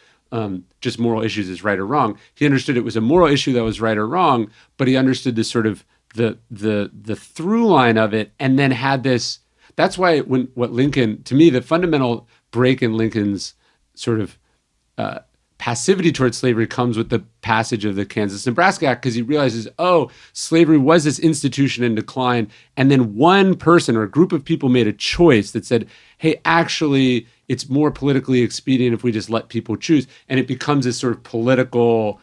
just moral issues as right or wrong. He understood it was a moral issue that was right or wrong, but he understood the sort of the through line of it, and then had this, that's why what Lincoln, to me, the fundamental break in Lincoln's sort of passivity towards slavery comes with the passage of the Kansas-Nebraska Act, because he realizes, slavery was this institution in decline, and then one person or a group of people made a choice that said, hey, actually, it's more politically expedient if we just let people choose, and it becomes this sort of political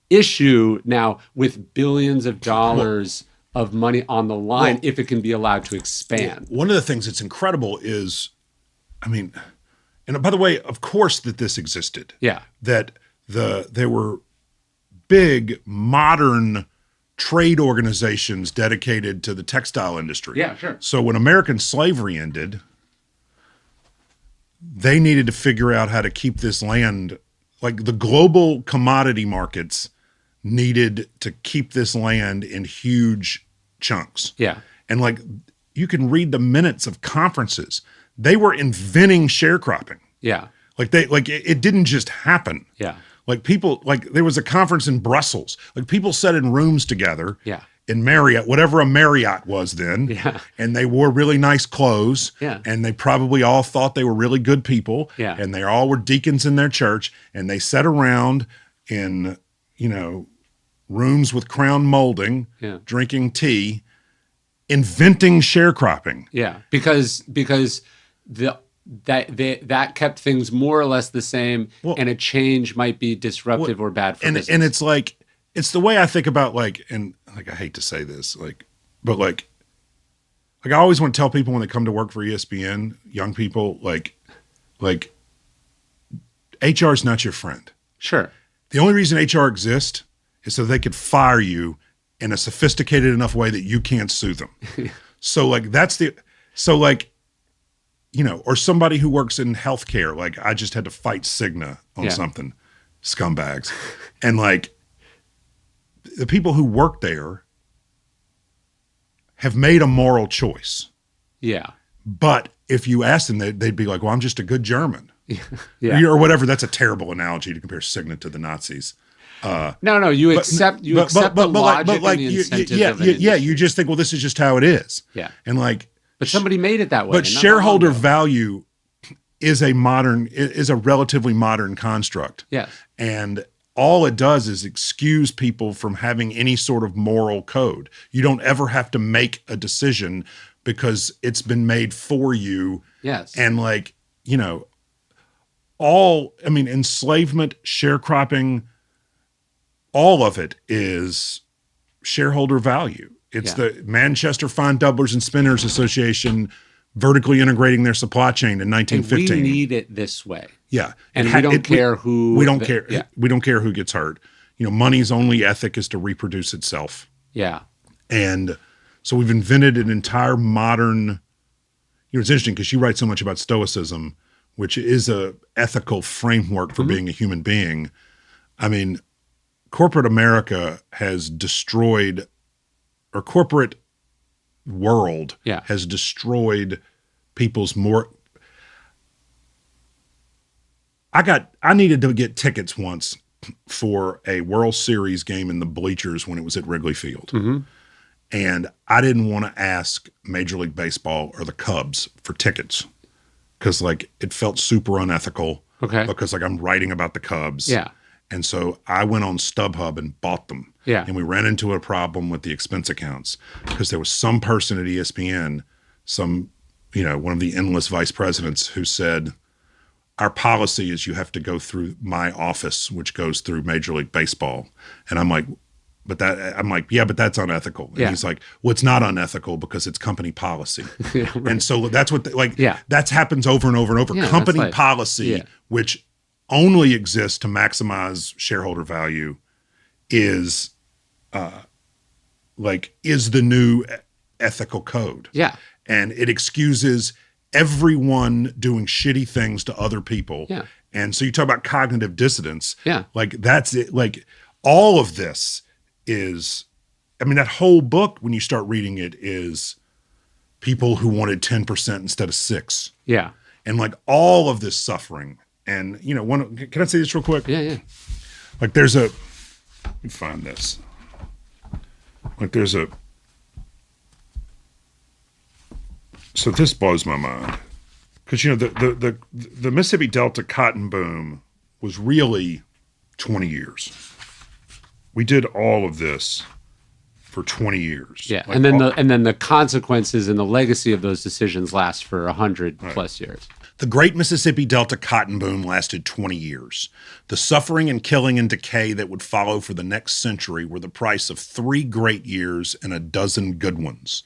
issue now with billions of dollars of money on the line if it can be allowed to expand. One of the things that's incredible is, and by the way, of course that this existed. Yeah. That there were big modern trade organizations dedicated to the textile industry. Yeah, sure. So when American slavery ended, they needed to figure out how to keep this land, like the global commodity markets needed to keep this land in huge chunks. Yeah. And like you can read the minutes of conferences. They were inventing sharecropping. Yeah. It didn't just happen. Yeah. Like people, like there was a conference in Brussels. Like people sat in rooms together. Yeah. In Marriott, whatever a Marriott was then. Yeah. And they wore really nice clothes. Yeah. And they probably all thought they were really good people. Yeah. And they all were deacons in their church. And they sat around in, rooms with crown molding, drinking tea, inventing sharecropping. Yeah. Because that kept things more or less the same, and a change might be disruptive or bad for business. And it's like, it's the way I think about I hate to say this, but I always want to tell people when they come to work for ESPN, young people, like HR is not your friend. Sure. The only reason HR exists is so they could fire you in a sophisticated enough way that you can't sue them. Or somebody who works in healthcare, like I just had to fight Cigna on something, scumbags. And the people who work there have made a moral choice. Yeah. But if you ask them, they'd be like, well, I'm just a good German. Yeah. Or whatever. That's a terrible analogy to compare Cigna to the Nazis. No, you accept the logic and the incentives of an industry. Yeah, you just think, well, this is just how it is. Yeah. And but somebody made it that way. But shareholder value is a relatively modern construct. Yes. And all it does is excuse people from having any sort of moral code. You don't ever have to make a decision because it's been made for you. Yes. And enslavement, sharecropping, all of it is shareholder value. It's the Manchester Fine Doublers and Spinners Association vertically integrating their supply chain in 1915. And we need it this way. Yeah. And we don't care who. We don't care. Yeah. We don't care who gets hurt. Money's only ethic is to reproduce itself. Yeah. And so we've invented an entire modern, it's interesting because you write so much about Stoicism, which is a ethical framework for being a human being. I mean, corporate America has destroyed, or corporate world has destroyed people's more. I needed to get tickets once for a World Series game in the bleachers when it was at Wrigley Field. And I didn't want to ask Major League Baseball or the Cubs for tickets because it felt super unethical. Okay. Because I'm writing about the Cubs. Yeah. And so I went on StubHub and bought them. Yeah. And we ran into a problem with the expense accounts because there was some person at ESPN, one of the endless vice presidents who said, our policy is you have to go through my office, which goes through Major League Baseball. And I'm like, but that's unethical. And he's like, well, it's not unethical because it's company policy. Yeah, right. And so that's what, that happens over and over and over. Yeah, company policy, which only exists to maximize shareholder value, is the new ethical code. Yeah. And it excuses everyone doing shitty things to other people. Yeah. And so you talk about cognitive dissonance. Yeah. That's it. All of this is, that whole book, when you start reading it, is people who wanted 10% instead of 6%. Yeah. And all of this suffering. And, can I say this real quick? Yeah, yeah. Let me find this. So this blows my mind. Because, the Mississippi Delta cotton boom was really 20 years. We did all of this for 20 years. Yeah, and then the consequences and the legacy of those decisions last for 100 plus years. The Great Mississippi Delta cotton boom lasted 20 years. The suffering and killing and decay that would follow for the next century were the price of 3 great years and a dozen good ones.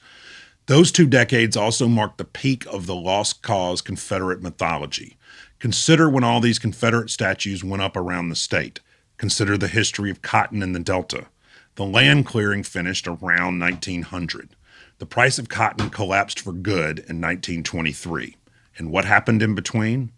Those 2 decades also marked the peak of the lost cause Confederate mythology. Consider when all these Confederate statues went up around the state. Consider the history of cotton in the Delta. The land clearing finished around 1900. The price of cotton collapsed for good in 1923. And what happened in between?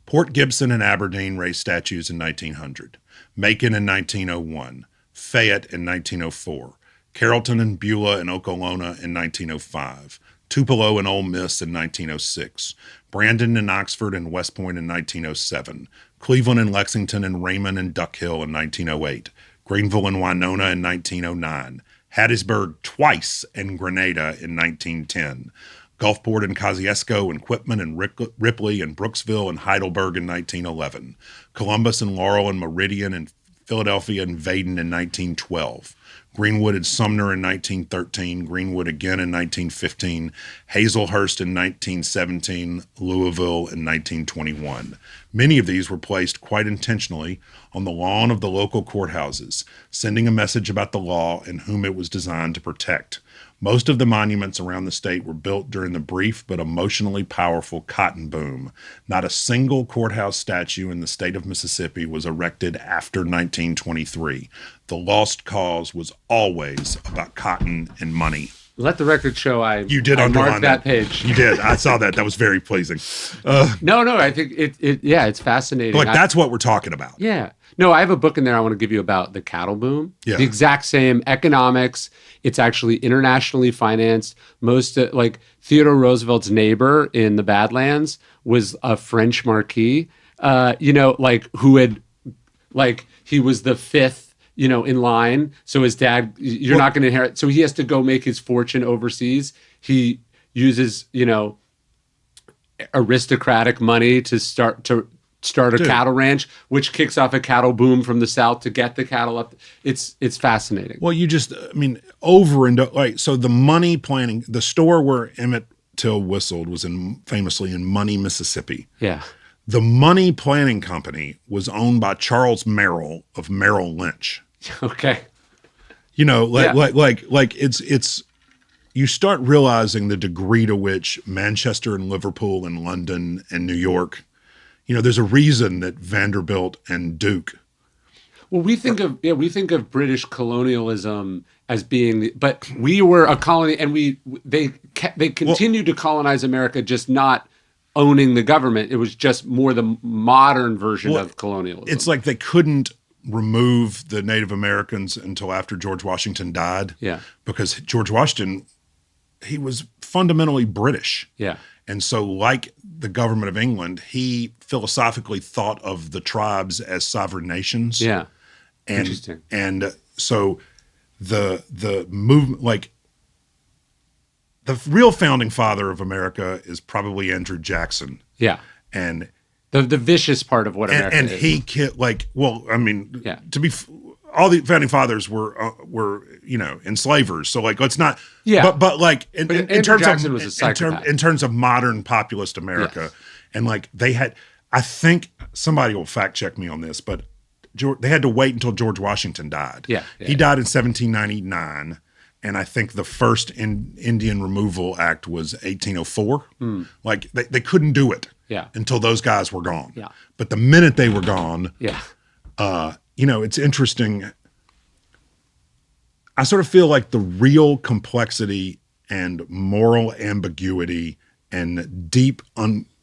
Port Gibson and Aberdeen raised statues in 1900. Macon in 1901. Fayette in 1904. Carrollton and Beulah and Okolona in 1905. Tupelo and Ole Miss in 1906. Brandon and Oxford and West Point in 1907. Cleveland and Lexington and Raymond and Duck Hill in 1908. Greenville and Winona in 1909. Hattiesburg twice and Grenada in 1910. Gulfport and Kosciuszko and Quitman and Ripley and Brooksville and Heidelberg in 1911. Columbus and Laurel and Meridian and Philadelphia and Vaden in 1912. Greenwood and Sumner in 1913, Greenwood again in 1915, Hazelhurst in 1917, Louisville in 1921. Many of these were placed quite intentionally on the lawn of the local courthouses, sending a message about the law and whom it was designed to protect. Most of the monuments around the state were built during the brief but emotionally powerful cotton boom. Not a single courthouse statue in the state of Mississippi was erected after 1923. The lost cause was always about cotton and money. Let the record show I underline marked that page. You did. I saw that. That was very pleasing. No, I think it's fascinating. That's what we're talking about. Yeah. No, I have a book in there I want to give you about the cattle boom. Yeah. The exact same economics. It's actually internationally financed. Most Theodore Roosevelt's neighbor in the Badlands was a French marquis, who had, he was the 5th, in line. So his dad, not going to inherit. So he has to go make his fortune overseas. He uses, aristocratic money to start a cattle ranch, which kicks off a cattle boom from the South to get the cattle up. It's fascinating. Well, over and so the money planning, the store where Emmett Till whistled was famously in Money, Mississippi. Yeah. The money planning company was owned by Charles Merrill of Merrill Lynch. Okay. It's you start realizing the degree to which Manchester and Liverpool and London and New York, there's a reason that Vanderbilt and Duke. Well, we think of British colonialism as being, but we were a colony, and they continued to colonize America, just not owning the government. It was just more the modern version of colonialism. It's like they couldn't remove the Native Americans until after George Washington died. Yeah. Because George Washington, he was fundamentally British. Yeah. And so, like the government of England, he philosophically thought of the tribes as sovereign nations. Yeah. And, Interesting. And so the movement, like the real founding father of America is probably Andrew Jackson. Yeah. And the vicious part of what America and is. he to be all the founding fathers were enslavers. So like let's not but like in terms Jackson of was a psychopath. in terms of modern populist America, Yes. and like they had, I think somebody will fact check me on this, but they had to wait until George Washington died. Yeah. He died in 1799. And I think the first Indian Removal Act was 1804. Like they couldn't do it until those guys were gone. Yeah. But the minute they were gone, Yeah. It's interesting. I sort of feel like the real complexity and moral ambiguity and deep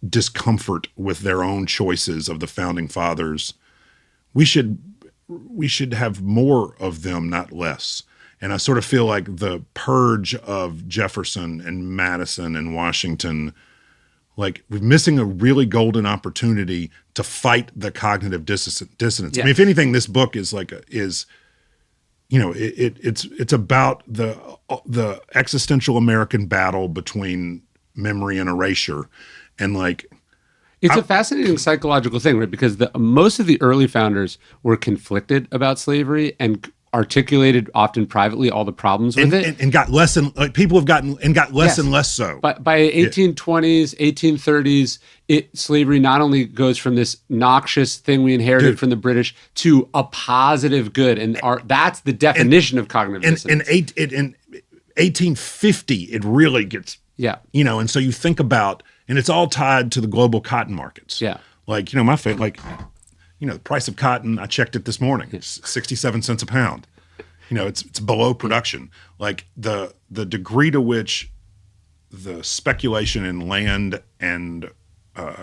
discomfort with their own choices of the founding fathers, we should have more of them, not less. And I sort of feel like the purge of Jefferson and Madison and Washington, like we're missing a really golden opportunity to fight the cognitive dissonance. Yes. I mean, if anything, this book is it's about the existential American battle between memory and erasure, and like. It's a fascinating psychological thing, right? Because most of the early founders were conflicted about slavery and articulated often privately all the problems with it, and got less and like people have gotten and got less and less so. But by 1820s, 1830s, slavery not only goes from this noxious thing we inherited from the British to a positive good, and that's the definition of cognitive dissonance. In 1850, it really gets and so you think about, and it's all tied to the global cotton markets. Yeah, like the price of cotton, I checked it this morning. It's 67 cents a pound. It's below production. Like the degree to which the speculation in land and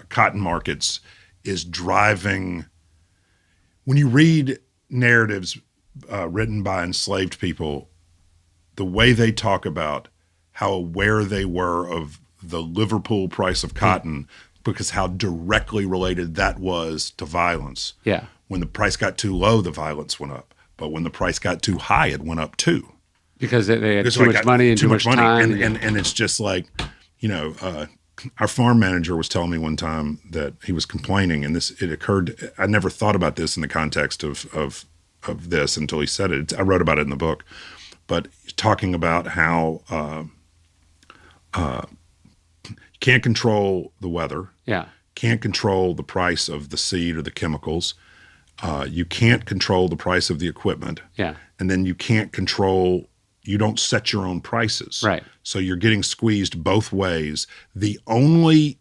cotton markets is driving. When you read narratives written by enslaved people, the way they talk about how aware they were of the Liverpool price of cotton, because how directly related that was to violence. Yeah. When the price got too low, the violence went up. But when the price got too high, it went up too. Because they had too much money and too much time. And it's just like, our farm manager was telling me one time that he was complaining, and it occurred. I never thought about this in the context of this until he said it. I wrote about it in the book. But talking about how can't control the weather. Yeah. Can't control the price of the seed or the chemicals. You can't control the price of the equipment. Yeah. And then you don't set your own prices. Right. So you're getting squeezed both ways. The only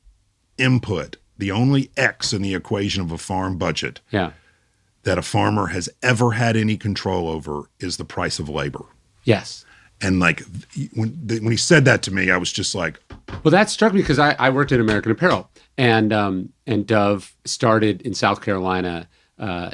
input, the only X in the equation of a farm budget that a farmer has ever had any control over is the price of labor. Yes. And like when he said that to me, I was just like, well, that struck me because I worked at American Apparel, and Dove started in South Carolina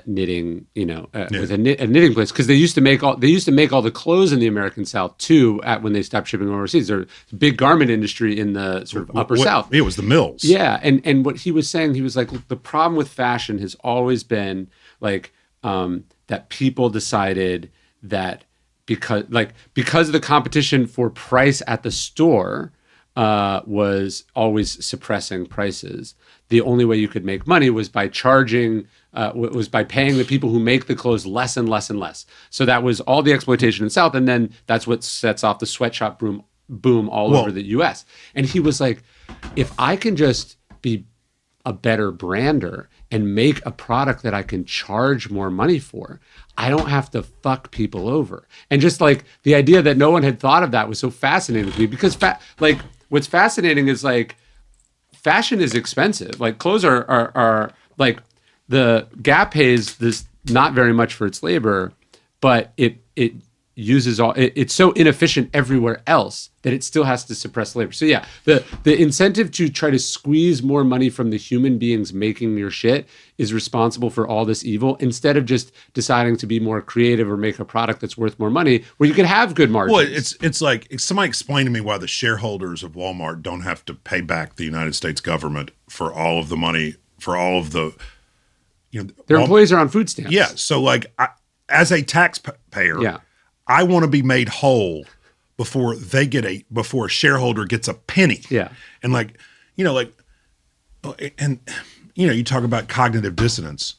knitting, with a knitting place, because they used to make all the clothes in the American South too. When they stopped shipping overseas, there's a big garment industry in the sort of upper South. It was the mills. Yeah, and what he was saying, he was like, look, the problem with fashion has always been like that people decided that because of the competition for price at the store was always suppressing prices. The only way you could make money was by charging, was by paying the people who make the clothes less and less and less. So that was all the exploitation in the South, and then that's what sets off the sweatshop boom all over the U.S. And he was like, if I can just be a better brander and make a product that I can charge more money for. I don't have to fuck people over. And just like the idea that no one had thought of that was so fascinating to me, because like what's fascinating is like fashion is expensive. Like clothes are like the Gap pays this not very much for its labor, but it uses it's so inefficient everywhere else that it still has to suppress labor. So yeah, the incentive to try to squeeze more money from the human beings making your shit is responsible for all this evil, instead of just deciding to be more creative or make a product that's worth more money where you can have good margins. Well, it's like somebody explain to me why the shareholders of Walmart don't have to pay back the United States government for all of the money, for all of the, their employees are on food stamps. Yeah. So like as a taxpayer, yeah, I want to be made whole before before a shareholder gets a penny. Yeah. And you talk about cognitive dissonance.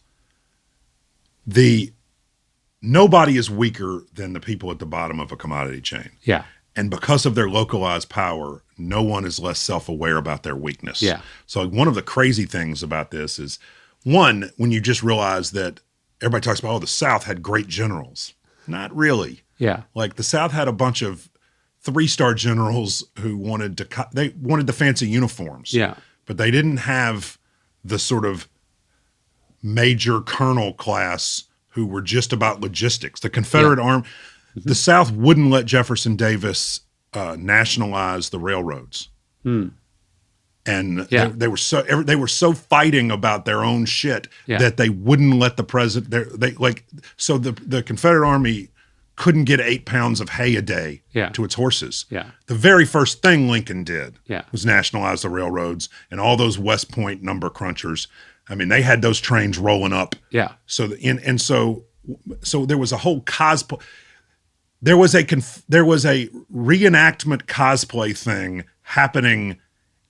Nobody is weaker than the people at the bottom of a commodity chain. Yeah. And because of their localized power, no one is less self-aware about their weakness. Yeah. So like, one of the crazy things about this is, one, when you just realize that everybody talks about, the South had great generals. Not really. Yeah. Like the South had a bunch of 3-star generals who wanted the fancy uniforms. Yeah. But they didn't have the sort of major colonel class who were just about logistics. The Confederate Army, the South wouldn't let Jefferson Davis nationalize the railroads. And they were so fighting about their own shit that they wouldn't let the president. So the Confederate Army couldn't get 8 pounds of hay a day to its horses. Yeah. The very first thing Lincoln did Yeah. was nationalize the railroads, and all those West Point number crunchers. I mean, they had those trains rolling up. Yeah. So so there was a whole cosplay. There was a reenactment cosplay thing happening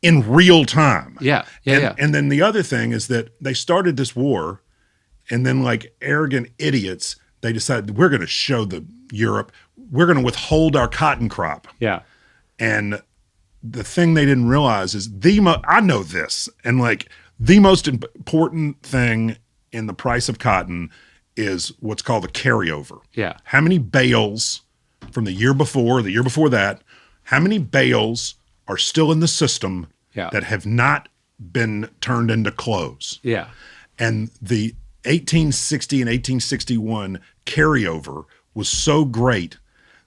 in real time. Yeah. And then the other thing is that they started this war, and then like arrogant idiots, they decided we're going to show Europe, we're going to withhold our cotton crop. Yeah. And the thing they didn't realize is I know this, and like the most important thing in the price of cotton is what's called the carryover. Yeah. How many bales from the year before, the year before that, how many bales are still in the system that have not been turned into clothes? Yeah. And the 1860 and 1861 carryover was so great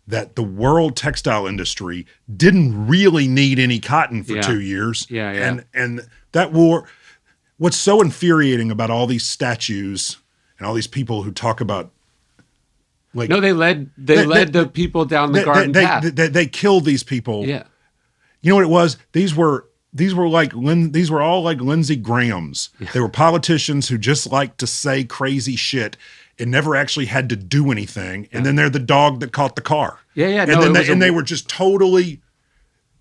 that the world textile industry didn't really need any cotton for 2 years. Yeah. And that war, what's so infuriating about all these statues and all these people who talk about, like, no, they led the people down the garden path. They killed these people. Yeah. You know what it was? These were all like Lindsey Grahams. Yeah. They were politicians who just liked to say crazy shit and never actually had to do anything. And then they're the dog that caught the car. Yeah. And they were just totally.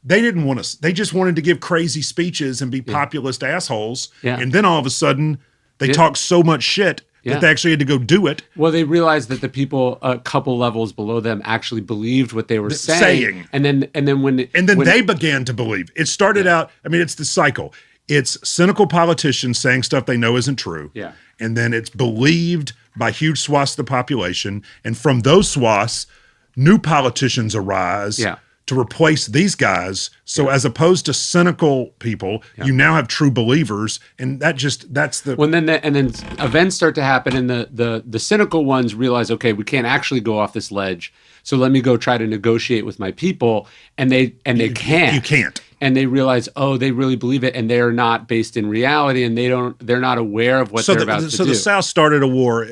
They didn't want to. They just wanted to give crazy speeches and be populist assholes. Yeah. And then all of a sudden, they talked so much shit that they actually had to go do it. Well, they realized that the people a couple levels below them actually believed what they were saying. And then they began to believe. It started out, I mean, it's the cycle. It's cynical politicians saying stuff they know isn't true. Yeah. And then it's believed by huge swaths of the population. And from those swaths, new politicians arise to replace these guys. So as opposed to cynical people, you now have true believers, and that's the. Well, and then events start to happen, and the cynical ones realize, okay, we can't actually go off this ledge, so let me go try to negotiate with my people, and they can't. You can't. And they realize, oh, they really believe it, and they're not based in reality, and they're not aware of what they're about to do. So the South started a war.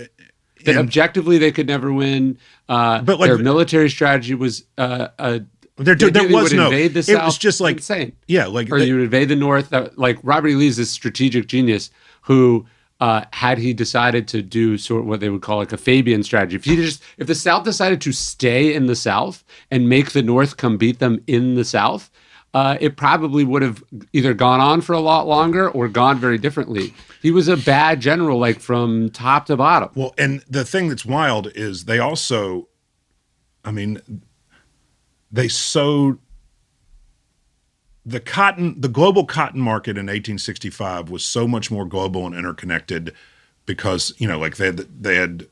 That objectively they could never win. But like, their military strategy was there was no. Invade the South. It was just like insane. Yeah, like or you would invade the North. Like Robert E. Lee is this strategic genius who, had he decided to do sort of what they would call like a Fabian strategy, if the South decided to stay in the South and make the North come beat them in the South, it probably would have either gone on for a lot longer or gone very differently. He was a bad general, like from top to bottom. Well, and the thing that's wild is they also, I mean, they sowed the global cotton market in 1865 was so much more global and interconnected because, like they had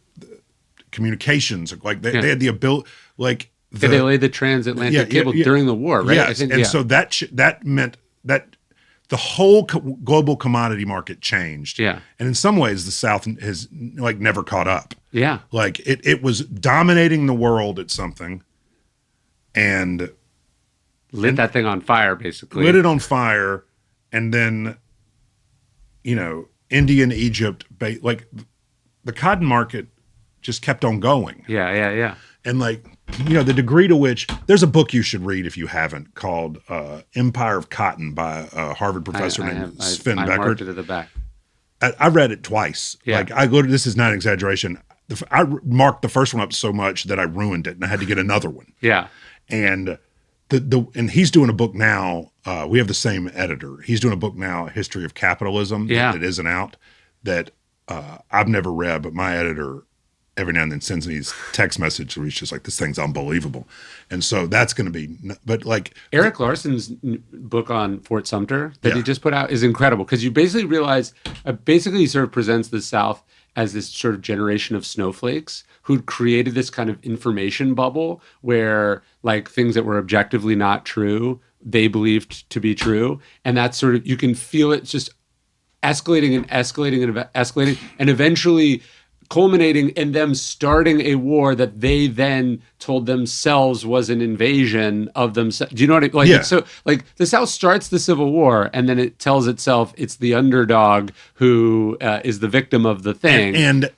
communications, like they had the ability, like they laid the transatlantic cable during the war, right? Yes. So that meant that the whole global commodity market changed. Yeah. And in some ways, the South has like never caught up. Yeah. Like it was dominating the world at something and lit that thing on fire, basically. Lit it on fire. And then, India and Egypt, like the cotton market just kept on going. Yeah. And like, the degree to which there's a book you should read if you haven't called Empire of Cotton by a Harvard professor named Sven Beckert. I marked it at the back. I read it twice. Yeah. Like this is not an exaggeration. I marked the first one up so much that I ruined it and I had to get another one. Yeah. And and he's doing a book now. We have the same editor. He's doing a book now, History of Capitalism. That isn't out, that I've never read, but my editor every now and then sends me these text messages where he's just like, this thing's unbelievable. And so that's going to be, but like Eric Larson's book on Fort Sumter that he just put out is incredible because you basically realize, he sort of presents the South as this sort of generation of snowflakes who'd created this kind of information bubble where like things that were objectively not true, they believed to be true. And that's sort of, you can feel it just escalating and eventually culminating in them starting a war that they then told themselves was an invasion of themselves. Do you know what I mean? Like, so like the South starts the Civil War and then it tells itself it's the underdog who is the victim of the thing. And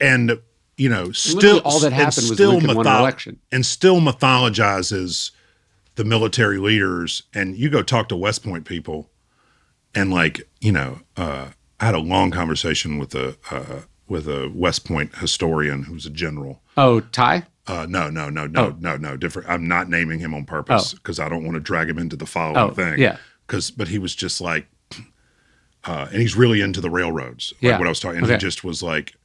still all that happened was Lincoln won an election. And still mythologizes the military leaders. And you go talk to West Point people and like, I had a long conversation with a West Point historian who's a general. Oh, Ty? No, different. I'm not naming him on purpose because I don't want to drag him into the following thing. Yeah. But he was just like, and he's really into the railroads. Like what I was talking. And he just was like,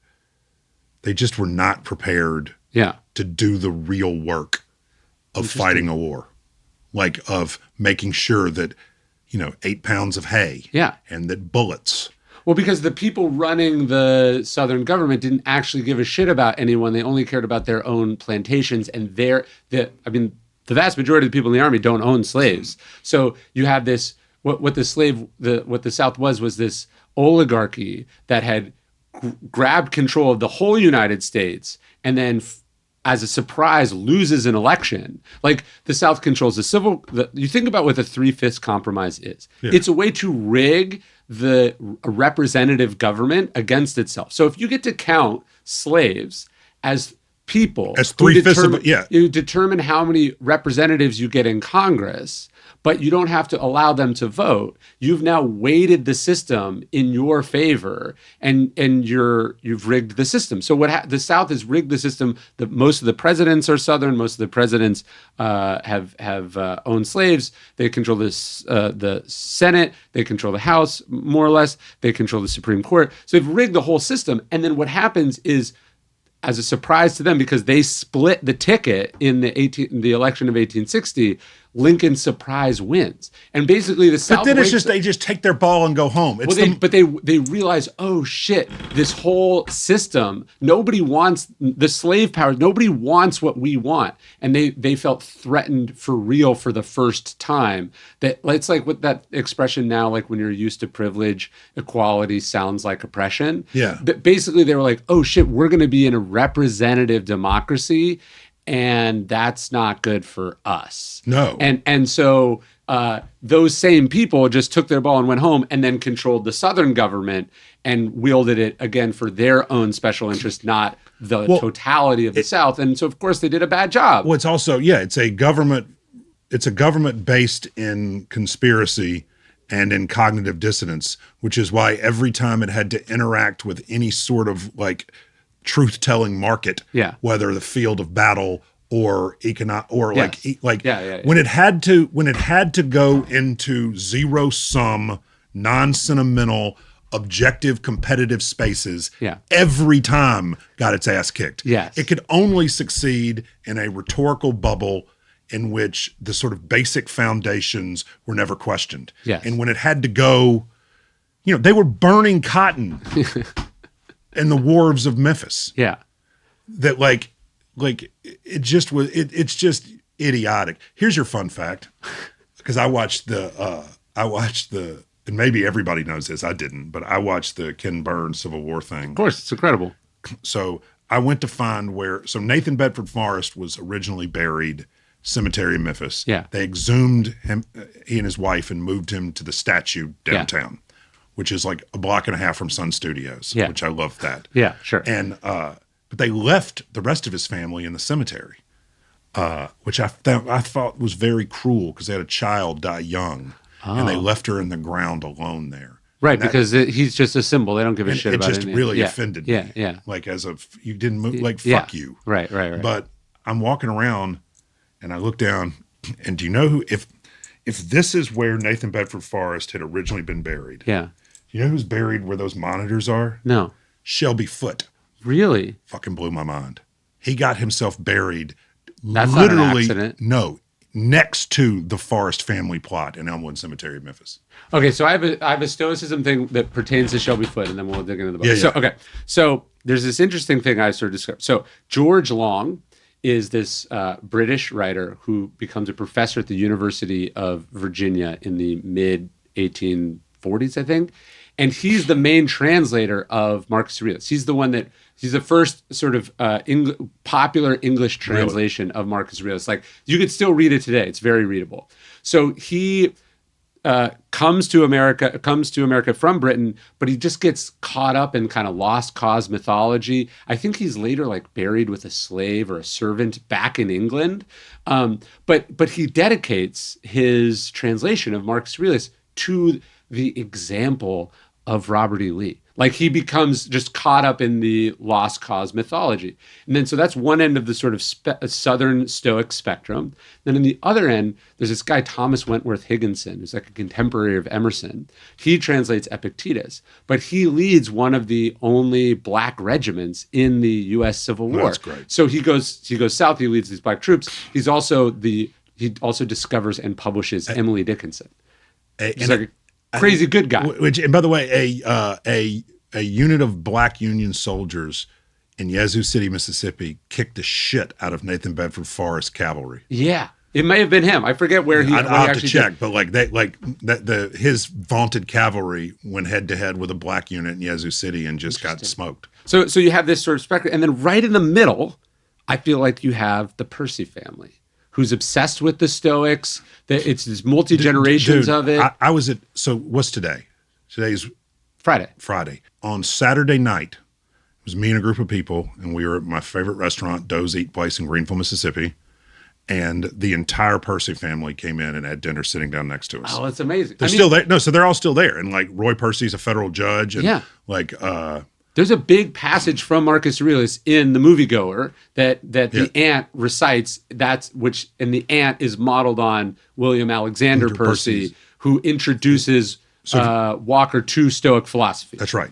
they just were not prepared. To do the real work of fighting a war, like of making sure that 8 pounds of hay. And that bullets. Well, because the people running the Southern government didn't actually give a shit about anyone. They only cared about their own plantations and the vast majority of the people in the army don't own slaves. So you have this, what the South was this oligarchy that had grabbed control of the whole United States and then as a surprise loses an election. Like the South controls you think about what the 3/5 compromise is. Yeah. It's a way to rig the representative government against itself. So if you get to count slaves as people, as 3/5 you determine how many representatives you get in Congress, but you don't have to allow them to vote. You've now weighted the system in your favor, and you've rigged the system. So the South has rigged the system. Most of the presidents are Southern. Most of the presidents have owned slaves. They control the Senate. They control the House, more or less. They control the Supreme Court. So they've rigged the whole system. And then what happens is, as a surprise to them, because they split the ticket in the election of 1860, Lincoln's surprise wins. And basically the South... But then it's just, they just take their ball and go home. But they realize, oh shit, this whole system, nobody wants the slave power, nobody wants what we want. And they felt threatened for real for the first time. That it's like with that expression now, like when you're used to privilege, equality sounds like oppression. Yeah. But basically they were like, oh shit, we're going to be in a representative democracy. And that's not good for us. No. And so those same people just took their ball and went home and then controlled the Southern government and wielded it again for their own special interest, not the totality of the South. And so, of course, they did a bad job. Well, it's also, it's a government based in conspiracy and in cognitive dissonance, which is why every time it had to interact with any sort of like truth-telling market, whether the field of battle or economic or when it had to go into zero-sum, non-sentimental, objective, competitive spaces, every time got its ass kicked. Yes. It could only succeed in a rhetorical bubble in which the sort of basic foundations were never questioned. Yes. And when it had to go, they were burning cotton in the wharves of Memphis. Yeah. That like it just was it's just idiotic. Here's your fun fact, because I watched the and maybe everybody knows this, I didn't, but I watched the Ken Burns Civil War thing. Of course, it's incredible. So I went to find so Nathan Bedford Forrest was originally buried cemetery in Memphis. Yeah. They exhumed him, he and his wife, and moved him to the statue downtown, which is like a block and a half from Sun Studios, which I love that. Yeah, sure. And but they left the rest of his family in the cemetery, which I thought was very cruel, because they had a child die young, and they left her in the ground alone there. Right, because he's just a symbol. They don't give a shit about it. It just really offended me. Yeah. Like, you didn't move, like, fuck you. Right. But I'm walking around and I look down, and do you know if this is where Nathan Bedford Forrest had originally been buried? Yeah. You know who's buried where those monitors are? No. Shelby Foote. Really? Fucking blew my mind. He got himself buried. That's literally, not an accident. No, next to the Forrest family plot in Elmwood Cemetery in Memphis. Okay, so I have a stoicism thing that pertains to Shelby Foote, and then we'll dig into the book. Yeah. So there's this interesting thing I sort of discovered. So George Long is this British writer who becomes a professor at the University of Virginia in the mid 1840s, I think. And he's the main translator of Marcus Aurelius. He's the first sort of popular English translation of Marcus Aurelius. Like, you could still read it today. It's very readable. So he comes to America from Britain, but he just gets caught up in kind of lost cause mythology. I think he's later like buried with a slave or a servant back in England. But he dedicates his translation of Marcus Aurelius to the example of Robert E. Lee. Like, he becomes just caught up in the lost cause mythology. And then, so that's one end of the sort of Southern Stoic spectrum. Then in the other end, there's this guy, Thomas Wentworth Higginson, who's like a contemporary of Emerson. He translates Epictetus, but he leads one of the only black regiments in the U.S. Civil War. That's great. So he goes south, he leads these black troops. He also discovers and publishes Emily Dickinson. He's like a crazy good guy. And by the way, a unit of black Union soldiers in Yazoo City, Mississippi, kicked the shit out of Nathan Bedford Forrest cavalry. Yeah, it may have been him. I forget where he. I'll have to check, but his vaunted cavalry went head to head with a black unit in Yazoo City and just got smoked. So you have this sort of spectrum, and then right in the middle, I feel like you have the Percy family, who's obsessed with the Stoics. That it's this multi-generations of it. I was so what's today? Today's Friday. On Saturday night, it was me and a group of people, and we were at my favorite restaurant, Doe's Eat Place in Greenville, Mississippi. And the entire Percy family came in and had dinner sitting down next to us. Oh, that's amazing. They're still there. No, so they're all still there. And like Roy Percy's a federal judge. And there's a big passage from Marcus Aurelius in The Moviegoer that the aunt recites. And the aunt is modeled on William Alexander Percy, who introduces Walker to Stoic philosophy. That's right.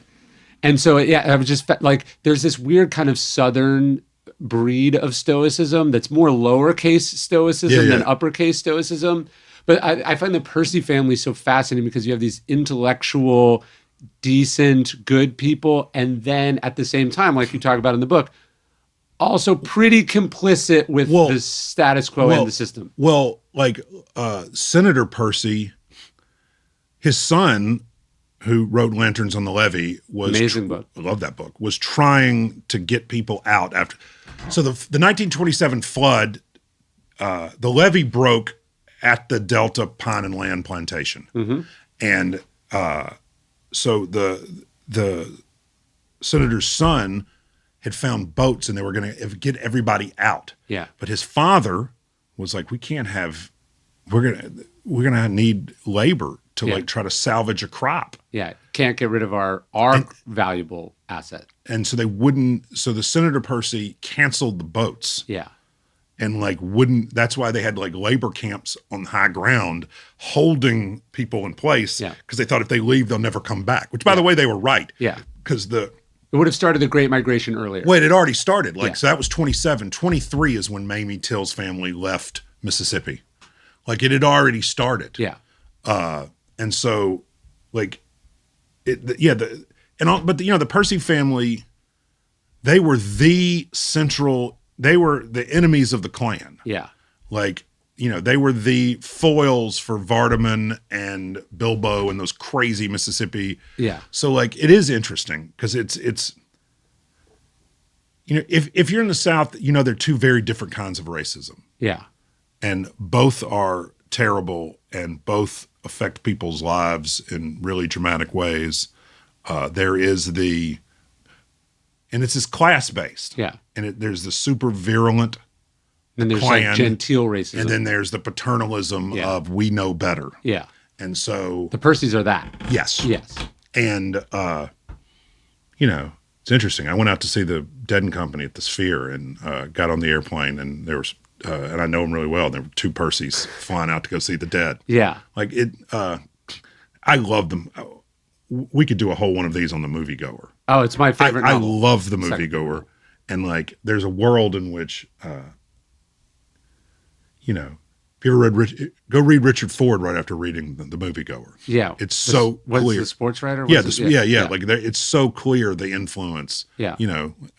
And so, I was just like, there's this weird kind of Southern breed of Stoicism that's more lowercase Stoicism than uppercase Stoicism. But I find the Percy family so fascinating because you have these intellectual, decent, good people, and then at the same time, like you talk about in the book, also pretty complicit with the status quo and the system. Well, like Senator Percy, his son, who wrote Lanterns on the Levee, was amazing book. I love that book. Was trying to get people out after. So the 1927 flood, the levee broke at the Delta Pine and Land Plantation, and so the senator's son had found boats, and they were going to get everybody out. Yeah, but his father was like, "We can't have. We're gonna need labor to like try to salvage a crop. Yeah, can't get rid of our valuable asset." And so they wouldn't. So the Senator Percy canceled the boats. Yeah, and like wouldn't. That's why they had like labor camps on high ground, holding people in place. Yeah, because they thought if they leave, they'll never come back. Which, by the way, they were right. Yeah, because it would have started the Great Migration earlier. Wait, it already started. So that was 27. 23 is when Mamie Till's family left Mississippi. Like it had already started. Yeah. And so like but the Percy family, they were the enemies of the Klan. Yeah. Like, they were the foils for Vardaman and Bilbo and those crazy Mississippi. Yeah. So like it is interesting because it's if you're in the South, they're two very different kinds of racism. Yeah. And both are terrible and both affect people's lives in really dramatic ways. There is and it's just class based. Yeah. And there's the super virulent then there's Klan, like genteel racism. and then there's the paternalism of we know better. Yeah. And so The Percys are that. yes. Yes. And it's interesting. I went out to see the Dead and Company at the Sphere and got on the airplane, and there was and I know them really well. There were two Percys flying out to go see the Dead. Yeah. Like it I love them. We could do a whole one of these on the moviegoer. Oh, it's my favorite I novel. love the moviegoer. And like there's a world in which if you ever go read Richard Ford right after reading the moviegoer. Yeah. It's so clear. The sports writer? Yeah, like it's so clear the influence. Yeah.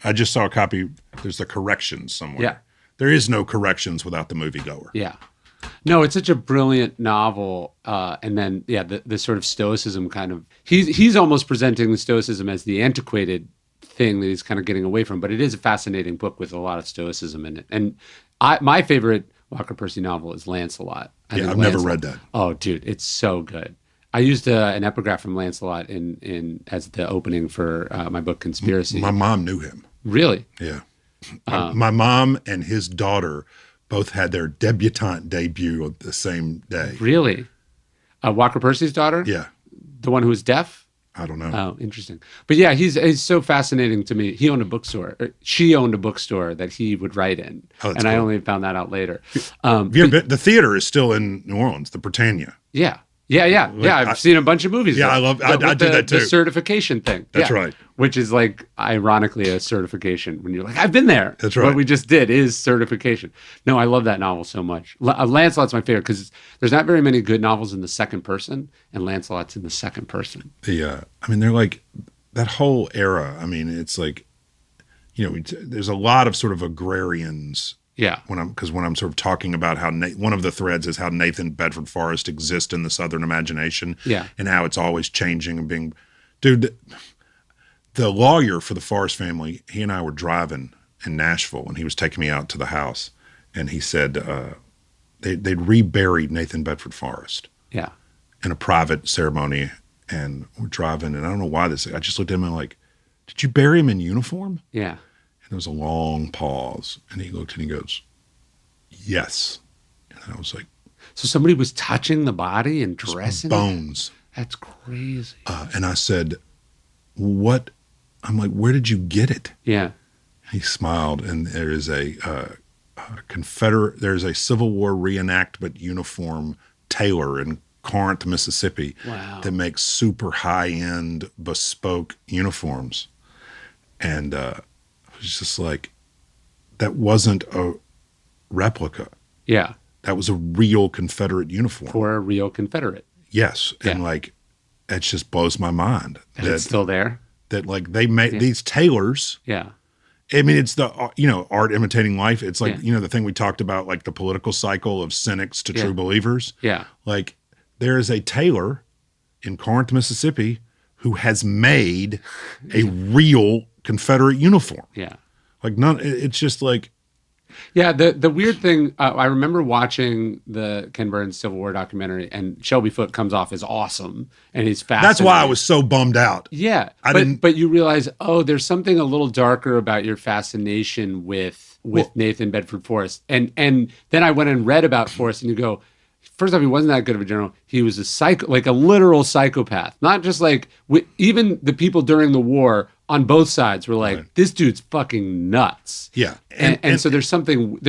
I just saw a copy. There's the corrections somewhere. Yeah. There is no corrections without the moviegoer. Yeah. No, it's such a brilliant novel. And then, the sort of stoicism kind of, he's almost presenting the stoicism as the antiquated thing that he's kind of getting away from, but it is a fascinating book with a lot of stoicism in it. And my favorite Walker Percy novel is Lancelot. I've never read that. Oh, dude, it's so good. I used an epigraph from Lancelot in as the opening for my book Conspiracy. My mom knew him. Really? Yeah. My mom and his daughter both had their debutante debut on the same day. Really? Walker Percy's daughter? Yeah. The one who was deaf? I don't know. Oh, interesting. But yeah, he's so fascinating to me. He owned a bookstore. She owned a bookstore that he would write in. Oh, that's and I cool. only found that out later. The theater is still in New Orleans, the Britannia. Yeah. I've seen a bunch of movies. Yeah, there. I do that too. The certification thing. That's right. Which is like, ironically, a certification. When you're like, I've been there. That's right. What we just did is certification. No, I love that novel so much. Lancelot's my favorite because there's not very many good novels in the second person, and Lancelot's in the second person. They're like that whole era. I mean, it's like, there's a lot of sort of agrarians. Yeah. When I'm sort of talking about how one of the threads is how Nathan Bedford Forrest exists in the Southern imagination. Yeah. And how it's always changing and being, dude, the lawyer for the Forrest family, he and I were driving in Nashville and he was taking me out to the house and he said they'd reburied Nathan Bedford Forrest. Yeah. In a private ceremony. And we're driving and I don't know why I just looked at him and I'm like, did you bury him in uniform? Yeah. There was a long pause, and he looked and he goes, yes. And I was like, so somebody was touching the body and dressing bones. That's crazy. And I said, what? I'm like, where did you get it? Yeah. He smiled, and there is a there's a Civil War reenactment uniform tailor in Corinth, Mississippi, wow, that makes super high-end bespoke uniforms. And it's just like, that wasn't a replica. Yeah. That was a real Confederate uniform. For a real Confederate. Yes. Yeah. And like, it just blows my mind. And it's still there? That like they made these tailors. Yeah. I mean, it's the, art imitating life. It's like, the thing we talked about, like the political cycle of cynics to true believers. Yeah. Like there is a tailor in Corinth, Mississippi, who has made a real Confederate uniform. Yeah. Like it's just like. Yeah. The weird thing, I remember watching the Ken Burns Civil War documentary and Shelby Foote comes off as awesome and he's fascinating. That's why I was so bummed out. Yeah. But you realize, there's something a little darker about your fascination with Nathan Bedford Forrest. And then I went and read about Forrest and you go, first off, he wasn't that good of a general. He was a literal psychopath. Not just like, even the people during the war on both sides were like, this dude's fucking nuts. Yeah. And so there's something,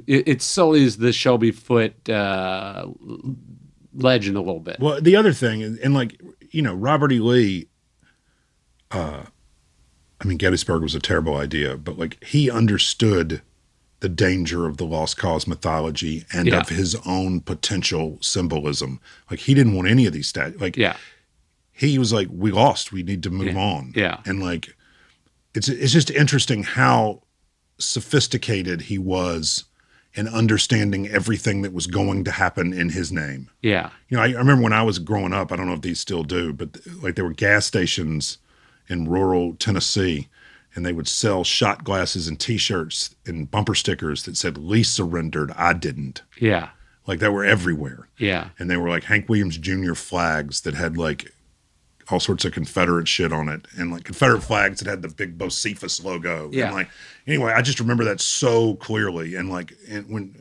it sullies the Shelby Foote legend a little bit. Well, the other thing, and like, Robert E. Lee, Gettysburg was a terrible idea, but like he understood the danger of the lost cause mythology and Yeah. of his own potential symbolism. Like he didn't want any of these statues. Like Yeah. he was like, we lost. We need to move on. Yeah. And like, it's just interesting how sophisticated he was in understanding everything that was going to happen in his name. Yeah. You know, I remember when I was growing up, I don't know if these still do, but like there were gas stations in rural Tennessee and they would sell shot glasses and T-shirts and bumper stickers that said Lee surrendered, I didn't. Yeah. Like they were everywhere. Yeah. And they were like Hank Williams Jr. flags that had like all sorts of Confederate shit on it and like Confederate flags that had the big Bocephus logo. Yeah. And like, anyway, I just remember that so clearly. And like, when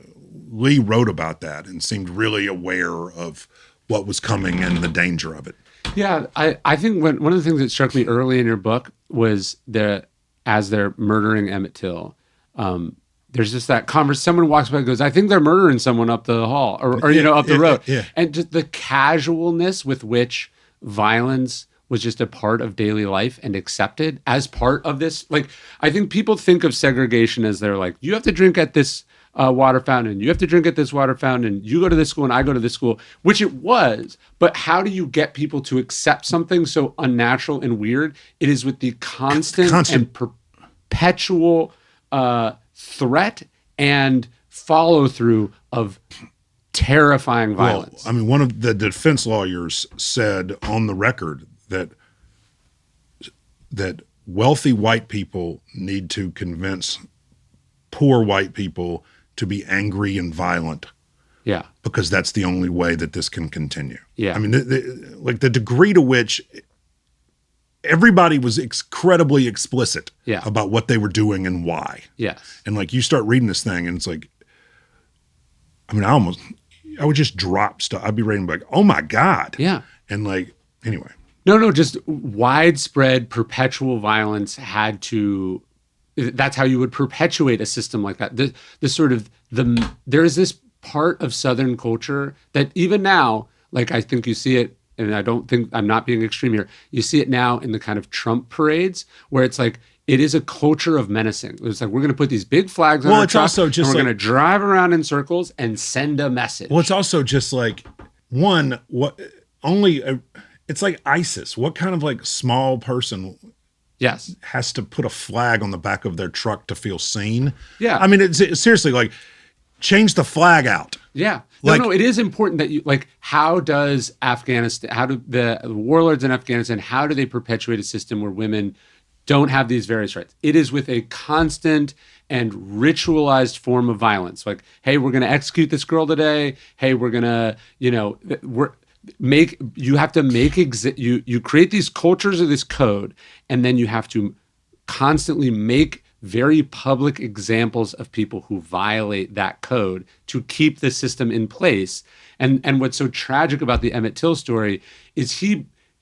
Lee wrote about that and seemed really aware of what was coming and the danger of it. Yeah, I think one of the things that struck me early in your book was as they're murdering Emmett Till, there's just that conversation. Someone walks by and goes, I think they're murdering someone up the hall or up the road. Yeah. And just the casualness with which violence was just a part of daily life and accepted as part of this. Like, I think people think of segregation as they're like, you have to drink at this water fountain, you have to drink at this water fountain, you go to this school and I go to this school, which it was. But how do you get people to accept something so unnatural and weird? It is with the constant and perpetual threat and follow through of terrifying violence. Well, I mean, one of the defense lawyers said on the record that wealthy white people need to convince poor white people to be angry and violent. Yeah. Because that's the only way that this can continue. Yeah. I mean, like the degree to which everybody was incredibly explicit about what they were doing and why. Yes. And like you start reading this thing and it's like, I mean, I would just drop stuff. I'd be reading like, oh my God. Yeah. And like, anyway. No, just widespread perpetual violence that's how you would perpetuate a system like that. There is this part of Southern culture that even now, like I think you see it, and I don't think I'm not being extreme here. You see it now in the kind of Trump parades where it's like, it is a culture of menacing. It's like, we're going to put these big flags on our truck, also just and we're like, going to drive around in circles and send a message. Well, it's also just like, it's like ISIS. What kind of like small person has to put a flag on the back of their truck to feel seen? Yeah. I mean, it's seriously like, change the flag out. Yeah. No, it is important that you, like, how do the warlords in Afghanistan, how do they perpetuate a system where women don't have these various rights? It is with a constant and ritualized form of violence. Like, hey, we're going to execute this girl today. Hey, we're going to, you create these cultures of this code, and then you have to constantly make very public examples of people who violate that code to keep the system in place. And what's so tragic about the Emmett Till story is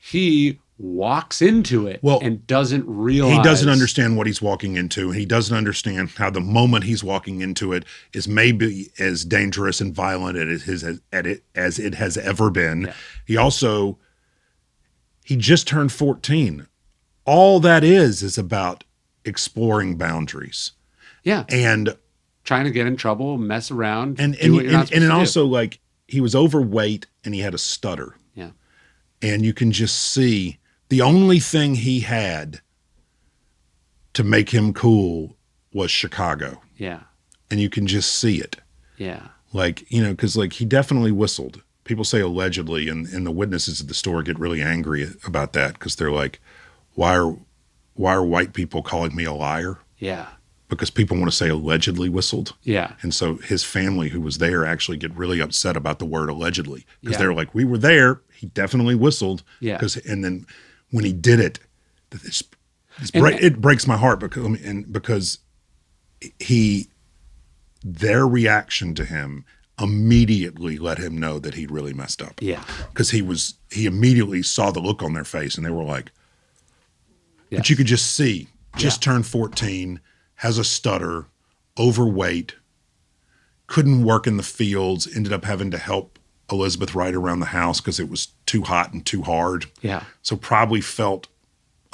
he walks into it and doesn't realize. He doesn't understand what he's walking into. And he doesn't understand how the moment he's walking into it is maybe as dangerous and violent as it has ever been. Yeah. He just turned 14. All that is about exploring boundaries. Yeah. And trying to get in trouble, mess around. And also like he was overweight and he had a stutter. Yeah. And you can just see the only thing he had to make him cool was Chicago. Yeah. And you can just see it. Yeah. Like, because like he definitely whistled. People say allegedly, and the witnesses at the store get really angry about that because they're like, why are white people calling me a liar? Yeah. Because people want to say allegedly whistled. Yeah. And so his family who was there actually get really upset about the word allegedly because they're like, we were there. He definitely whistled. Yeah. And then when he did it, it breaks my heart because their reaction to him immediately let him know that he really messed up. Yeah. Because he immediately saw the look on their face and they were like, but you could just see, turned 14, has a stutter, overweight, couldn't work in the fields, ended up having to help Elizabeth Wright around the house because it was too hot and too hard. Yeah. So probably felt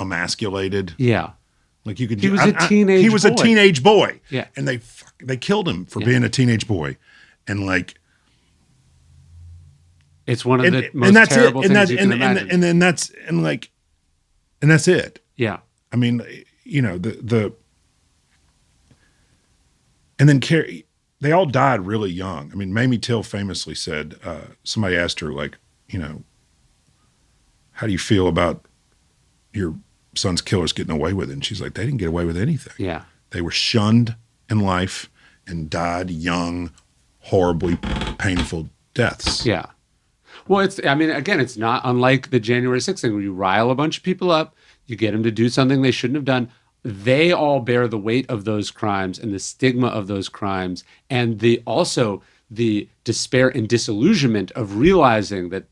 emasculated. Yeah. Like you could. He was a teenage. He was boy. a teenage boy. Yeah, and they killed him for being a teenage boy, and like. It's one of the most terrible things you can imagine. And that's it. Yeah. I mean, you know, and then Carrie, they all died really young. I mean, Mamie Till famously said, somebody asked her, like, you know, how do you feel about your son's killers getting away with it? And she's like, they didn't get away with anything. Yeah. They were shunned in life and died young, horribly painful deaths. Yeah. Well, it's not unlike the January 6th thing where you rile a bunch of people up, you get them to do something they shouldn't have done. They all bear the weight of those crimes and the stigma of those crimes, and also the despair and disillusionment of realizing that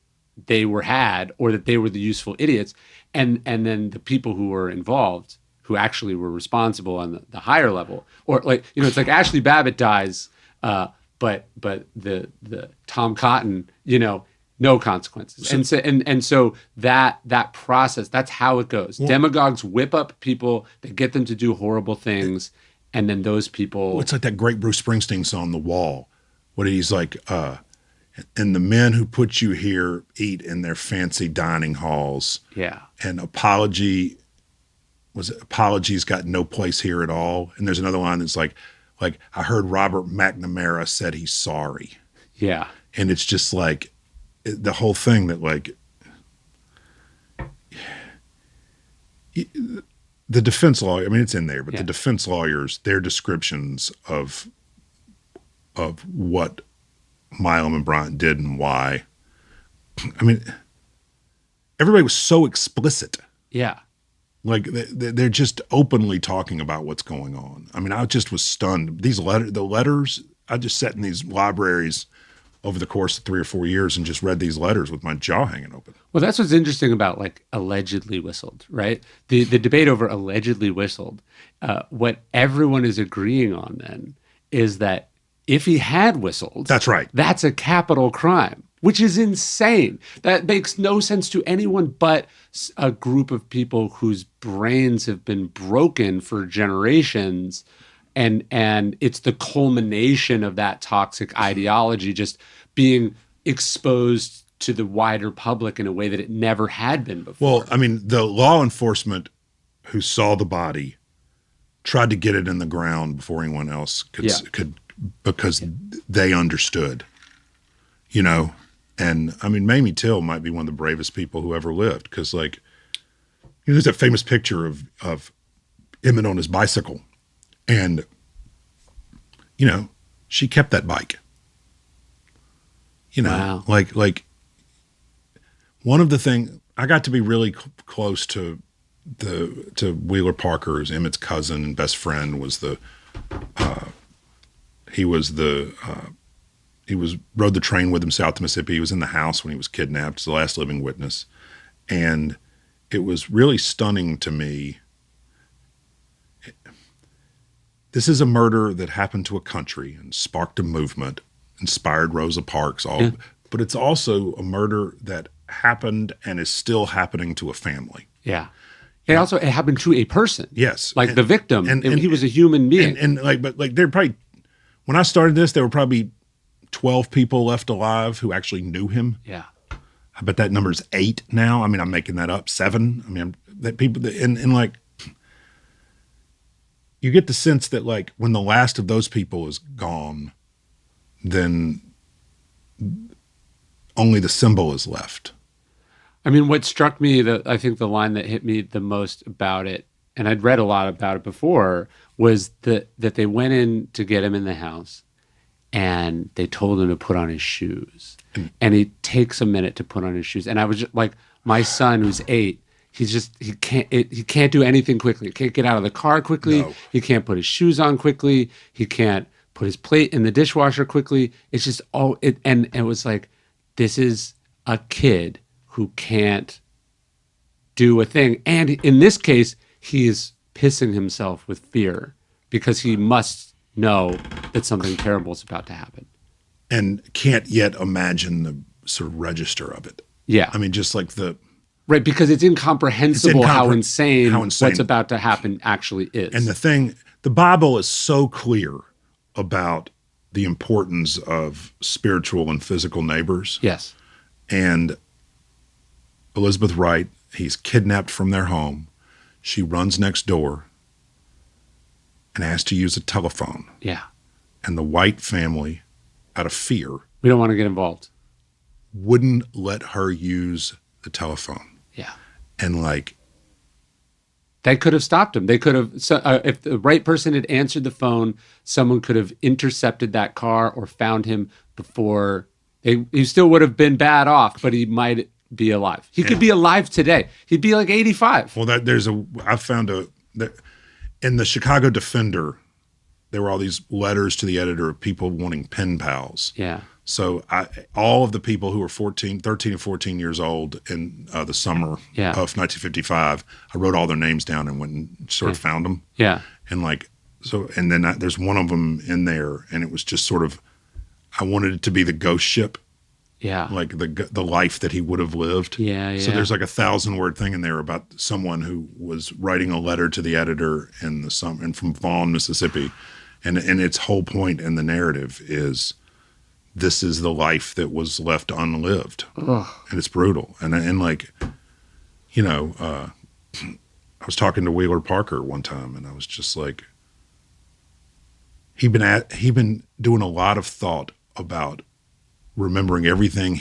they were had or that they were the useful idiots, and then the people who were involved, who actually were responsible on the higher level, or like, you know, it's like Ashley Babbitt dies, but the Tom Cotton, you know, no consequences. And so that process, that's how it goes. Demagogues whip up people, they get them to do horrible things, and then those people. It's like that great Bruce Springsteen song, The Wall, what he's like, and the men who put you here eat in their fancy dining halls. Yeah. And apology's got no place here at all. And there's another line that's like I heard Robert McNamara said he's sorry. Yeah. And it's just like, the whole thing that like the defense lawyer, I mean, it's in there, but the defense lawyers, their descriptions of what Milam and Bryant did and why, I mean, everybody was so explicit. Yeah. Like they're just openly talking about what's going on. I mean, I just was stunned. The letters, I just sat in these libraries over the course of 3 or 4 years and just read these letters with my jaw hanging open. Well, that's what's interesting about like allegedly whistled, right? The debate over allegedly whistled, what everyone is agreeing on then is that if he had whistled, that's right. That's a capital crime, which is insane. That makes no sense to anyone but a group of people whose brains have been broken for generations. And it's the culmination of that toxic ideology just being exposed to the wider public in a way that it never had been before. Well, I mean, the law enforcement who saw the body tried to get it in the ground before anyone else could because they understood, you know. And I mean, Mamie Till might be one of the bravest people who ever lived, because like, you know, there's that famous picture of Emmett on his bicycle. And, you know, she kept that bike. You know, wow. like one of the things, I got to be really close to Wheeler Parker's, Emmett's cousin and best friend was rode the train with him south to Mississippi. He was in the house when he was kidnapped. He's the last living witness. And it was really stunning to me. This is a murder that happened to a country and sparked a movement, inspired Rosa Parks, but it's also a murder that happened and is still happening to a family. Yeah. It happened to a person. Yes. Like the victim. And he was a human being. But there probably, when I started this, there were probably 12 people left alive who actually knew him. Yeah. I bet that number's 8 now. I mean, I'm making that up. 7. I mean, that people, and like, you get the sense that like when the last of those people is gone, then only the symbol is left. I mean, what struck me, I think the line that hit me the most about it, and I'd read a lot about it before, was that they went in to get him in the house and they told him to put on his shoes. And he takes a minute to put on his shoes. And I was just like, my son who's 8, he can't do anything quickly. He can't get out of the car quickly. No. He can't put his shoes on quickly. He can't put his plate in the dishwasher quickly. It's just and it was like, this is a kid who can't do a thing. And in this case, he is pissing himself with fear because he must know that something terrible is about to happen. And can't yet imagine the sort of register of it. Yeah. I mean, just like Right, because it's incomprehensible how insane insane what's about to happen actually is. And the Bible is so clear about the importance of spiritual and physical neighbors. Yes. And Elizabeth Wright, he's kidnapped from their home. She runs next door and has to use a telephone. Yeah. And the White family, out of fear, we don't want to get involved, wouldn't let her use the telephone. Yeah. And like, they could have stopped him. They could have, if the right person had answered the phone, someone could have intercepted that car or found him before. He still would have been bad off, but he might be alive. He could be alive today. He'd be like 85. Well, I found in the Chicago Defender, there were all these letters to the editor of people wanting pen pals. Yeah. So all of the people who were 13 and 14 years old in the summer of 1955, I wrote all their names down and went and sort of found them. Yeah. And like, so, and then there's one of them in there, and it was just sort of, I wanted it to be the ghost ship. Yeah. Like the life that he would have lived. Yeah. So there's like a 1,000-word thing in there about someone who was writing a letter to the editor and from Vaughn, Mississippi. And its whole point in the narrative is, this is the life that was left unlived. Ugh. And it's brutal. And like, you know, I was talking to Wheeler Parker one time, and I was just like, he'd been doing a lot of thought about remembering everything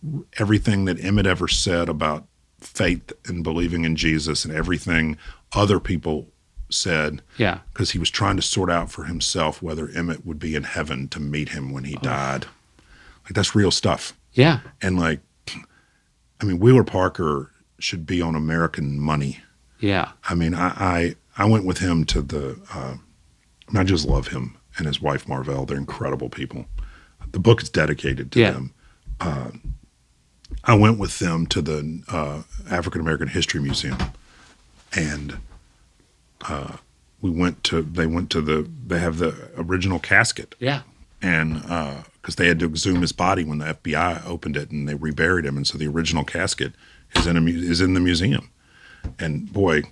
that Emmett ever said about faith and believing in Jesus, and everything other people said. Yeah. Because he was trying to sort out for himself whether Emmett would be in heaven to meet him when he died. Like, that's real stuff. Yeah. And like, I mean, Wheeler Parker should be on American money. Yeah. I mean, I went with him to I just love him and his wife Marvell. They're incredible people. The book is dedicated to them. I went with them to the African American History Museum, and they have the original casket. Yeah. And because they had to exhume his body when the FBI opened it, and they reburied him, and so the original casket is in the museum. And boy,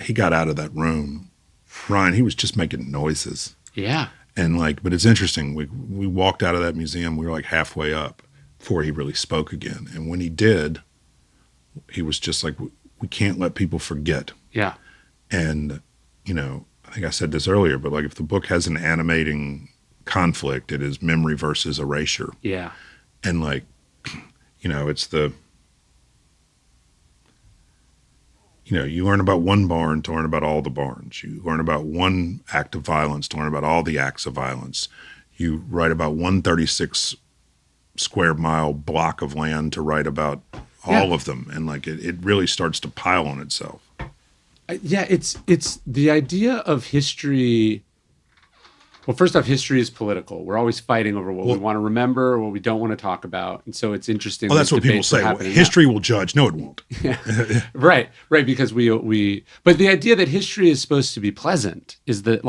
he got out of that room, Ryan. He was just making noises. Yeah. And like, but it's interesting. We walked out of that museum. We were like halfway up before he really spoke again. And when he did, he was just like, we can't let people forget. Yeah. And, you know, I think I said this earlier, but like, if the book has an animating conflict, it is memory versus erasure. Yeah. And like, you know, it's you learn about one barn to learn about all the barns. You learn about one act of violence to learn about all the acts of violence. You write about 136 square mile block of land to write about all of them. And like, it really starts to pile on itself. Yeah, it's the idea of history. Well, first off, history is political. We're always fighting over what we want to remember or what we don't want to talk about. And so it's interesting. Well, that's what people say. Well, history will judge. No, it won't. Yeah. Right. Because but the idea that history is supposed to be pleasant is that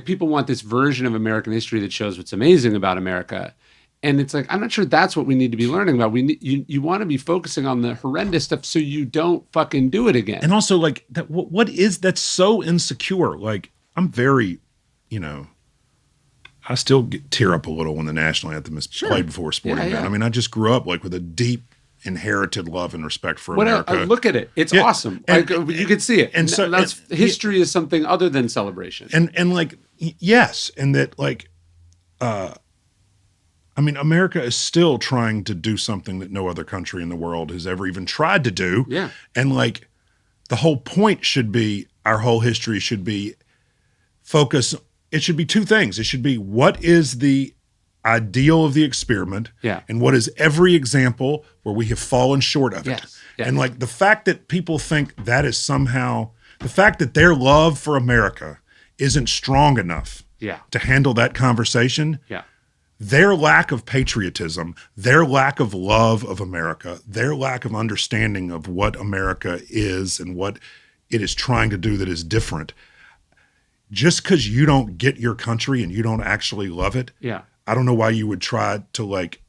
people want this version of American history that shows what's amazing about America. And it's like, I'm not sure that's what we need to be learning about. You want to be focusing on the horrendous stuff so you don't fucking do it again. And also, like, that's so insecure. Like, I'm very, I still tear up a little when the national anthem is played before a sporting event. I mean, I just grew up like with a deep inherited love and respect for America. Look at it. It's awesome. You could see it. And so history is something other than celebration. And like, yes. And that like, I mean, America is still trying to do something that no other country in the world has ever even tried to do. Yeah. And like, the whole point should be, our whole history should be it should be two things. It should be, what is the ideal of the experiment? Yeah. And what is every example where we have fallen short of it? Yes. And like, the fact that people think that is somehow, the fact that their love for America isn't strong enough to handle that conversation. Yeah. Their lack of patriotism, their lack of love of America, their lack of understanding of what America is and what it is trying to do that is different. Just because you don't get your country and you don't actually love it, I don't know why you would try to like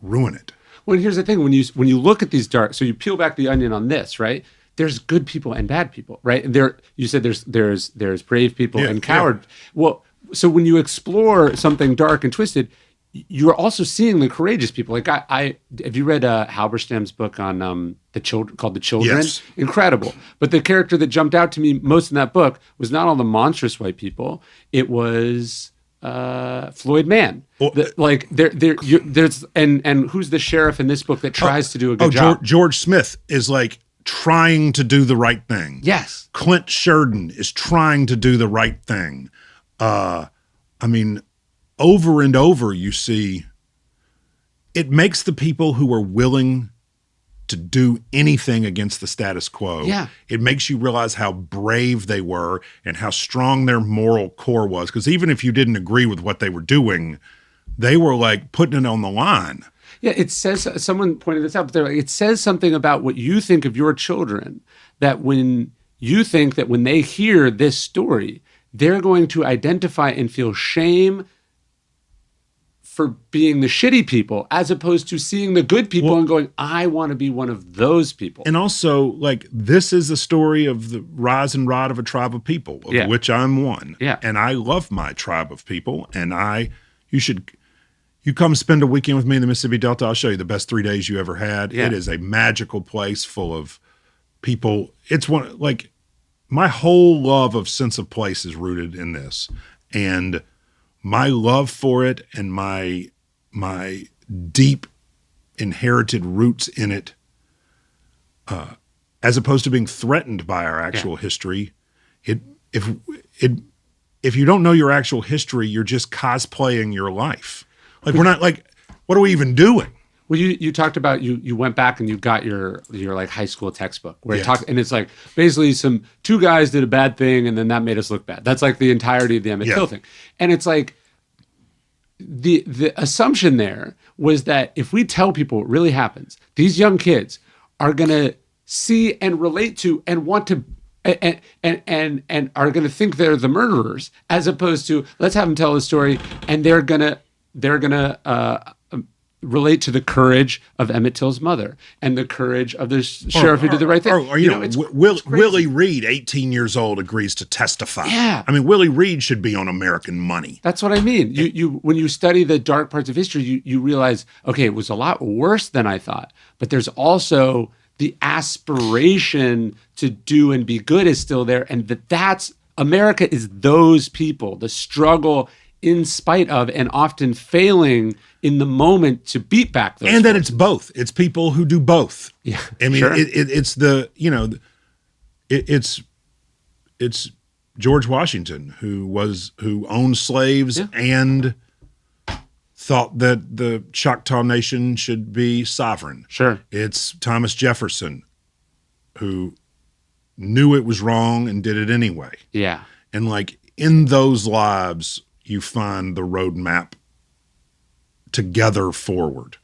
ruin it. Well, here's the thing: when you look at these dark, so you peel back the onion on this, right? There's good people and bad people, right? And you said there's brave people and coward. Yeah. Well, so when you explore something dark and twisted, you're also seeing the courageous people. Like I have you read Halberstam's book on the children called The Children? Yes. Incredible. But the character that jumped out to me most in that book was not all the monstrous white people. It was Floyd Mann. Well, there's and who's the sheriff in this book that tries to do a good job? George Smith is like trying to do the right thing. Yes. Clint Sheridan is trying to do the right thing. I mean, over and over you see it makes the people who are willing to do anything against the status quo. Yeah. It makes you realize how brave they were and how strong their moral core was. Because even if you didn't agree with what they were doing, they were like putting it on the line. Yeah, it says, someone pointed this out, but they're like, it says something about what you think of your children, that when you think that when they hear this story, they're going to identify and feel shame for being the shitty people, as opposed to seeing the good people and going, I want to be one of those people. And also, like, this is the story of the rise and rot of a tribe of people, of which I'm one. Yeah. And I love my tribe of people, and you come spend a weekend with me in the Mississippi Delta, I'll show you the best 3 days you ever had. Yeah. It is a magical place full of people. It's one, like, my whole love of sense of place is rooted in this. And my love for it and my deep inherited roots in it, as opposed to being threatened by our actual history, if you don't know your actual history, you're just cosplaying your life. Like, we're not like, what are we even doing? Well, you talked about you went back and you got your like high school textbook where it talked, and it's like basically two guys did a bad thing and then that made us look bad. That's like the entirety of the Emmett Till thing. And it's like the assumption there was that if we tell people what really happens, these young kids are gonna see and relate to and want to and are gonna think they're the murderers, as opposed to let's have them tell a story and they're gonna relate to the courage of Emmett Till's mother and the courage of the sheriff who did the right thing. Willie Reed, 18 years old, agrees to testify. Yeah. I mean, Willie Reed should be on American money. That's what I mean. You when you study the dark parts of history, you realize, okay, it was a lot worse than I thought, but there's also the aspiration to do and be good is still there, and that's America is those people, the struggle in spite of and often failing in the moment to beat back those. And that it's both. It's people who do both. Yeah, I mean, sure. It's the, it's George Washington who owned slaves and thought that the Choctaw Nation should be sovereign. Sure. It's Thomas Jefferson who knew it was wrong and did it anyway. Yeah. And like in those lives, you find the roadmap together forward.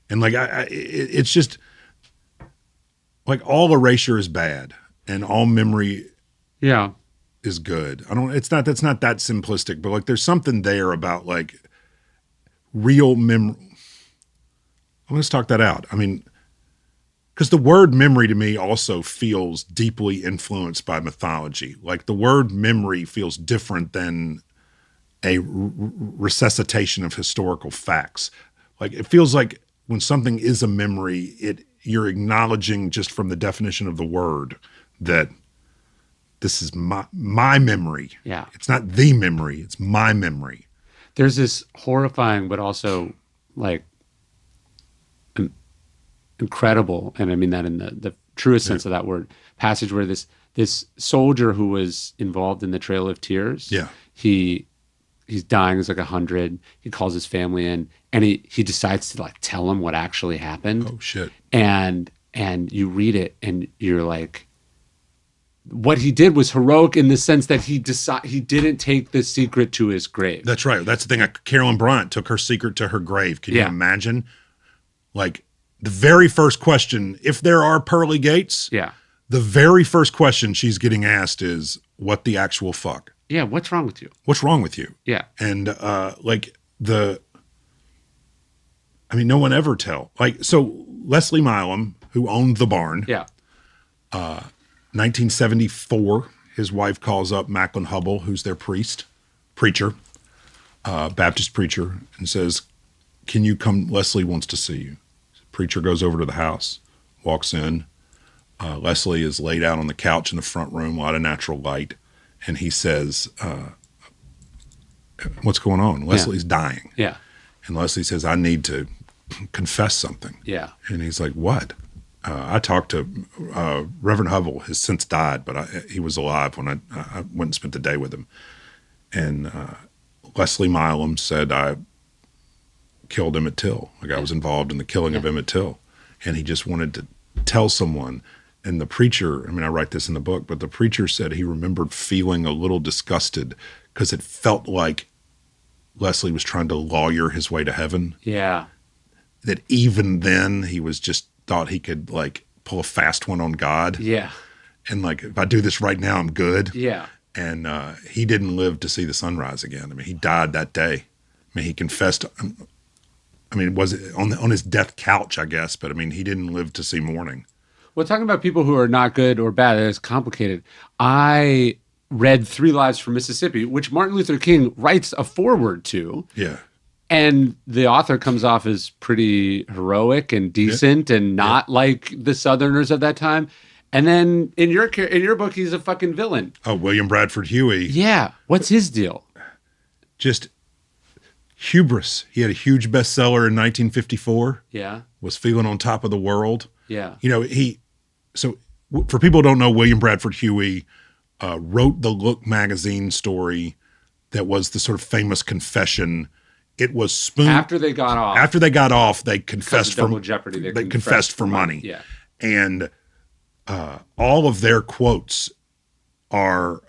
And like, it's just like all erasure is bad and all memory is good. That's not that simplistic, but like there's something there about like real memory. Let's talk that out. I mean, because the word memory to me also feels deeply influenced by mythology. Like the word memory feels different than a resuscitation of historical facts. Like it feels like when something is a memory, you're acknowledging just from the definition of the word that this is my memory. Yeah. It's not the memory, it's my memory. There's this horrifying, but also like incredible, and I mean that in the truest sense of that word, passage where this soldier who was involved in the Trail of Tears, he's dying, he's like 100. He calls his family in, and he decides to like tell them what actually happened. Oh shit! And you read it, and you're like, what he did was heroic in the sense that he didn't take the secret to his grave. That's right. That's the thing. Carolyn Bryant took her secret to her grave. Can you imagine? Like the very first question, if there are pearly gates, the very first question she's getting asked is, "What the actual fuck?" Yeah, what's wrong with you? What's wrong with you? Yeah. And like I mean, no one ever tell. Like, so Leslie Milam, who owned the barn, Yeah. 1974, his wife calls up Macklin Hubble, who's their preacher, Baptist preacher, and says, "Can you come? Leslie wants to see you." Preacher goes over to the house, walks in. Leslie is laid out on the couch in the front room, a lot of natural light, and he says, "What's going on?" Leslie's dying. Yeah. And Leslie says, "I need to confess something." Yeah. And he's like, "What?" I talked to Reverend Hubble, has since died, but he was alive when I went and spent the day with him. And Leslie Milam said, "I killed Emmett Till. Like, I was involved in the killing of Emmett Till." And he just wanted to tell someone. And the preacher, I mean, I write this in the book, but the preacher said he remembered feeling a little disgusted because it felt like Leslie was trying to lawyer his way to heaven. Yeah. That even then he was just thought he could like pull a fast one on God. Yeah. And like, if I do this right now, I'm good. Yeah. And he didn't live to see the sunrise again. I mean, he died that day. I mean, he confessed. I mean, was it on his death couch, I guess, but I mean, he didn't live to see morning. Well, talking about people who are not good or bad, it's complicated. I read 3 Lives from Mississippi, which Martin Luther King writes a foreword to. Yeah. And the author comes off as pretty heroic and decent and not like the Southerners of that time. And then in your book, he's a fucking villain. Oh, William Bradford Huey. Yeah. What's his deal? Just hubris. He had a huge bestseller in 1954. Yeah. Was feeling on top of the world. Yeah. You know, so for people who don't know, William Bradford Huey wrote the Look magazine story that was the sort of famous confession. It was spoon After they got off. After they got off, they confessed for Double Jeopardy. They confessed for money. Yeah. And all of their quotes are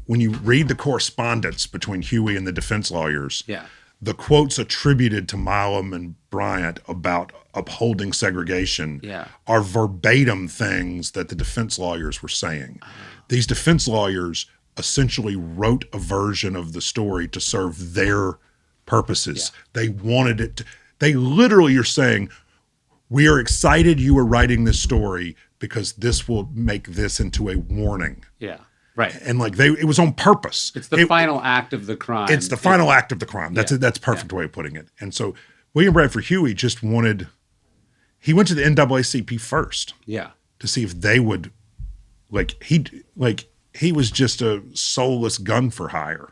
when you read the correspondence between Huey and the defense lawyers. Yeah. The quotes attributed to Milam and Bryant about upholding segregation are verbatim things that the defense lawyers were saying. These defense lawyers essentially wrote a version of the story to serve their purposes. They wanted it to, they literally are saying, "We are excited you are writing this story because this will make this into a warning." Yeah. Right. And like it was on purpose. It's the final act of the crime. It's the final act of the crime. That's a perfect way of putting it. And so William Bradford Huey just wanted, he went to the NAACP first. Yeah. To see if they would, he was just a soulless gun for hire.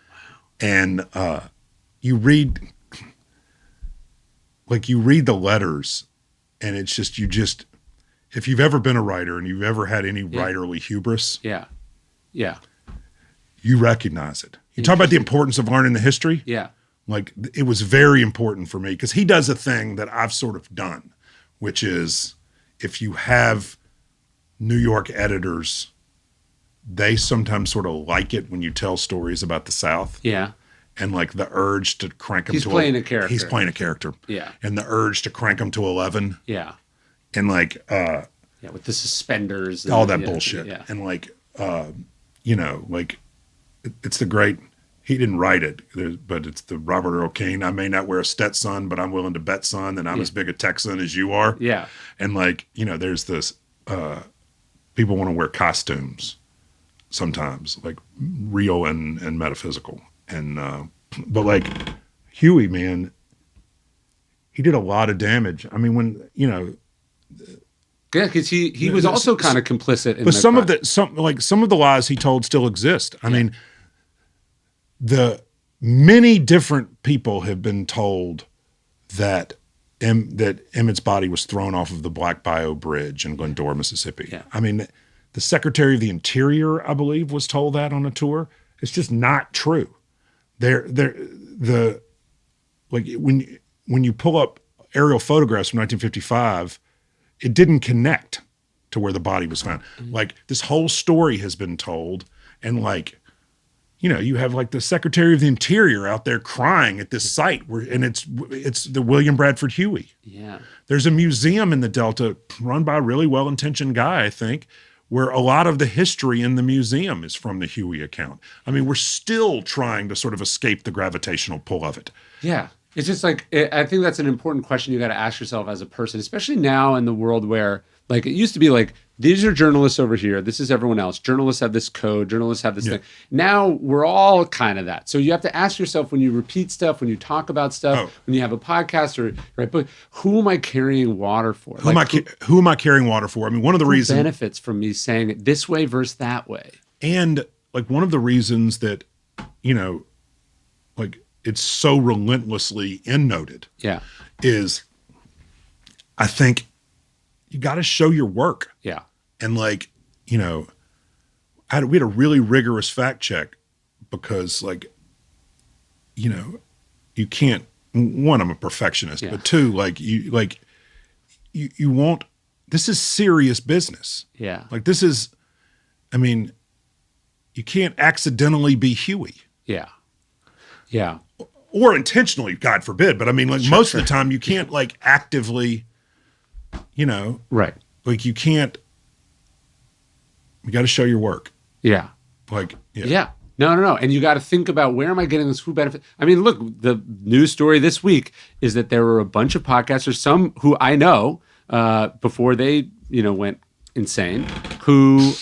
Wow. And you read the letters and it's just, if you've ever been a writer and you've ever had any writerly hubris. Yeah. Yeah. You recognize it. You talk about the importance of learning the history. Yeah. Like it was very important for me because he does a thing that I've sort of done, which is if you have New York editors, they sometimes sort of like it when you tell stories about the South. Yeah. And like the urge to crank him He's playing a character. He's playing a character. Yeah. And the urge to crank him to 11. Yeah. And like with the suspenders and all that bullshit. Yeah. And like it's the great, he didn't write it, but it's the Robert Earl Keen. "I may not wear a Stetson, but I'm willing to bet, son, that I'm as big a Texan as you are." Yeah. And like, there's this, people want to wear costumes sometimes, like real and metaphysical. And, but like Huey, man, he did a lot of damage. I mean, when, Yeah, because he was also kind of complicit in but some of the lies he told still exist. I mean, the many different people have been told that Emmett's body was thrown off of the Black Bayou Bridge in Glendora, Mississippi. Yeah. I mean, the Secretary of the Interior, I believe, was told that on a tour. It's just not true. When you pull up aerial photographs from 1955, it didn't connect to where the body was found. Mm-hmm. Like this whole story has been told, and you have like the Secretary of the Interior out there crying at this site and it's the William Bradford Huey. Yeah. There's a museum in the Delta run by a really well-intentioned guy, I think, where a lot of the history in the museum is from the Huey account. I mean, we're still trying to sort of escape the gravitational pull of it. Yeah. It's just like I think that's an important question you got to ask yourself as a person, especially now in the world where like it used to be like these are journalists over here, this is everyone else. Journalists have this code, journalists have this thing. Now we're all kind of that. So you have to ask yourself when you repeat stuff, when you talk about stuff, when you have a podcast or right, but who am I carrying water for? Who am I carrying water for? I mean, one of the reasons benefits from me saying it this way versus that way, and like one of the reasons that like it's so relentlessly end-noted is I think you got to show your work. Yeah. And like, we had a really rigorous fact check because like, you can't, one, I'm a perfectionist, but two, you want, this is serious business. Yeah. Like this is, I mean, you can't accidentally be Huey. Yeah. Yeah. Or intentionally, God forbid. But I mean, like most of the time you can't like actively, right. Like you can't, you got to show your work. Yeah. Like, yeah. No. And you got to think about where am I getting this food benefit? I mean, look, the news story this week is that there were a bunch of podcasters, some who I know before they, went insane, who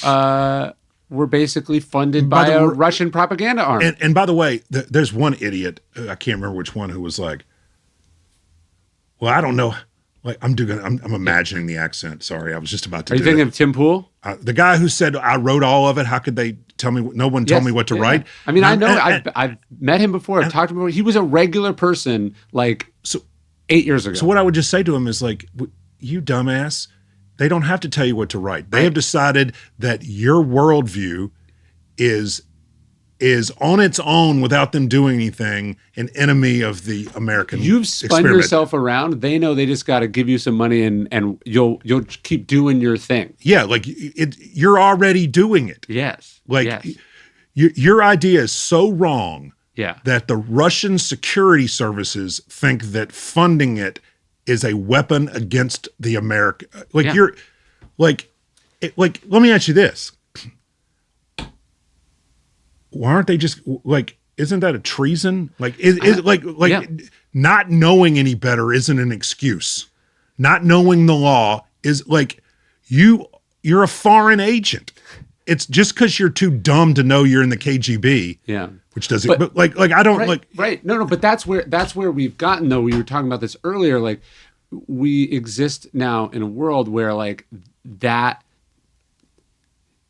were basically funded by a Russian propaganda arm. And by the way, there's one idiot, I can't remember which one, who was like, well, I don't know. Like I'm imagining the accent. Sorry, I was just about to. Are you thinking of Tim Pool? The guy who said I wrote all of it. How could they tell me? No one told me what to write. Yeah. I mean, I know. I've met him before. I've talked to him before. He was a regular person, like 8 years ago. So what I would just say to him is like, you dumbass. They don't have to tell you what to write. They have decided that your worldview is on its own without them doing anything, an enemy of the American You've spun yourself around. They know they just got to give you some money and you'll keep doing your thing. Yeah, like you're already doing it. Yes. Like yes. Your idea is so wrong Yeah. that the Russian security services think that funding it is a weapon against the America. Like you're like, let me ask you this. Why aren't they just like, isn't that a treason? Like, is not knowing any better isn't an excuse. Not knowing the law is like, you're a foreign agent. It's just because you're too dumb to know you're in the KGB. Yeah. Which doesn't, but I don't like. Right. No, but that's where we've gotten though. We were talking about this earlier. Like we exist now in a world where like that,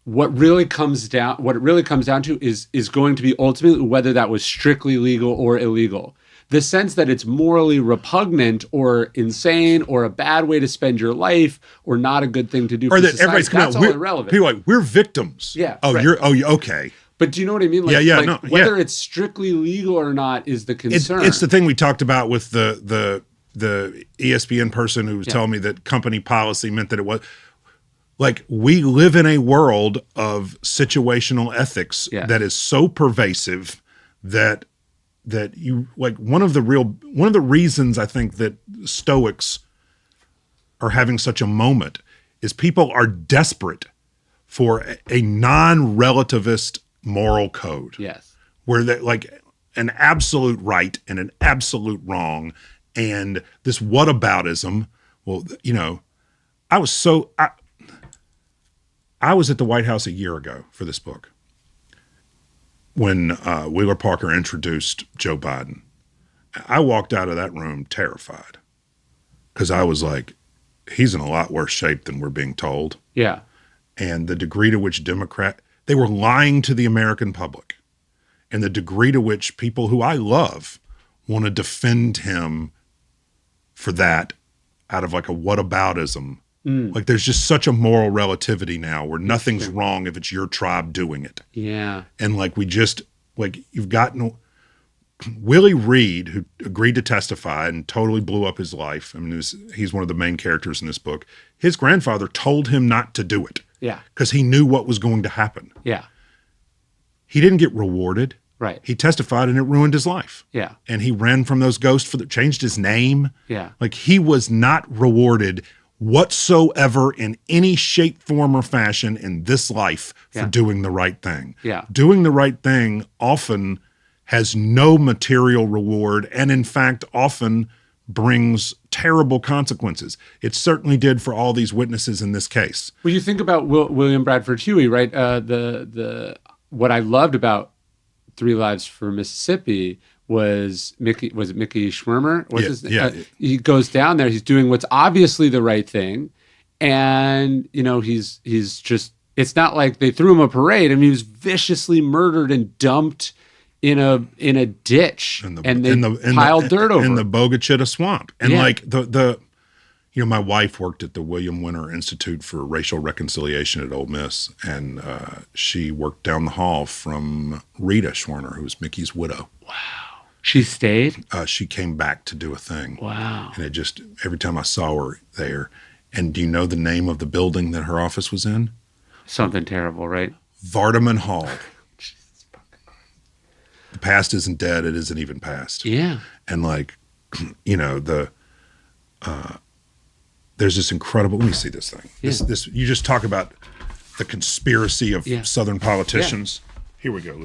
what it really comes down to is going to be ultimately whether that was strictly legal or illegal. The sense that it's morally repugnant or insane or a bad way to spend your life or not a good thing to do for society, everybody's coming that's out. all irrelevant. People are like, we're victims. Yeah. Oh, right. Okay. But do you know what I mean? Like, whether it's strictly legal or not is the concern. It's the thing we talked about with the ESPN person who was telling me that company policy meant that it was. Like we live in a world of situational ethics that is so pervasive that you like one of the reasons I think that Stoics are having such a moment is people are desperate for a non-relativist moral code. Yes. Where they like an absolute right and an absolute wrong and this whataboutism. Well, I was at the White House a year ago for this book when Wheeler Parker introduced Joe Biden. I walked out of that room terrified because I was like, he's in a lot worse shape than we're being told. Yeah. And the degree to which they were lying to the American public, and the degree to which people who I love want to defend him for that out of like a whataboutism. Like there's just such a moral relativity now where nothing's wrong if it's your tribe doing it. Yeah. And like you've gotten Willie Reed, who agreed to testify and totally blew up his life. I mean, he's one of the main characters in this book. His grandfather told him not to do it. Yeah. Because he knew what was going to happen. Yeah. He didn't get rewarded. Right. He testified and it ruined his life. Yeah. And he ran from those ghosts changed his name. Yeah. Like he was not rewarded whatsoever in any shape, form, or fashion in this life for doing the right thing. Yeah. Doing the right thing often has no material reward and, in fact, often brings terrible consequences. It certainly did for all these witnesses in this case. Well, you think about William Bradford Huey, right? What I loved about Three Lives for Mississippi was Mickey Schwimmer? He goes down there, he's doing what's obviously the right thing. And, he's just, it's not like they threw him a parade. I mean, he was viciously murdered and dumped in a ditch, and they piled dirt over in the Bogachita swamp. And like my wife worked at the William Winter Institute for Racial Reconciliation at Ole Miss, and she worked down the hall from Rita Schwerner, who was Mickey's widow. Wow. She stayed? She came back to do a thing. Wow. And every time I saw her there, and do you know the name of the building that her office was in? Something terrible, right? Vardaman Hall. The past isn't dead. It isn't even past. Yeah. And there's this incredible, let me see this thing. Yeah. This you just talk about the conspiracy of Southern politicians. Yeah. Here we go.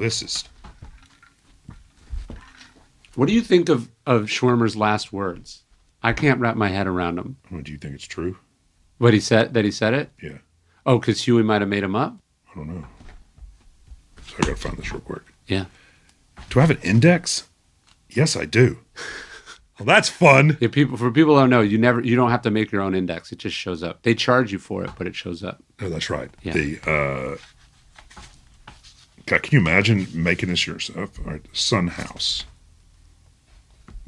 What do you think of Schwimmer's last words? I can't wrap my head around them. Do you think it's true? What he said, that he said it? Yeah. Oh, because Huey might have made him up? I don't know. So I got to find this real quick. Yeah. Do I have an index? Yes, I do. Well, that's fun. Yeah, for people who don't know, you don't have to make your own index. It just shows up. They charge you for it, but it shows up. Oh, that's right. Yeah. God, can you imagine making this yourself? All right, Sun House.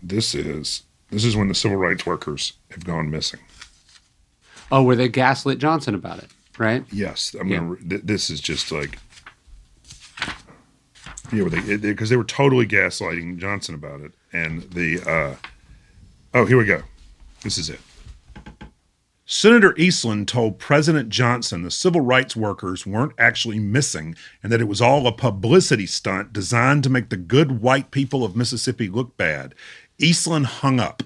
This is when the civil rights workers have gone missing. Oh, where they gaslit Johnson about it, right? Yes. This is just like, because they were totally gaslighting Johnson about it. And here we go. This is it. Senator Eastland told President Johnson the civil rights workers weren't actually missing and that it was all a publicity stunt designed to make the good white people of Mississippi look bad. Eastland hung up.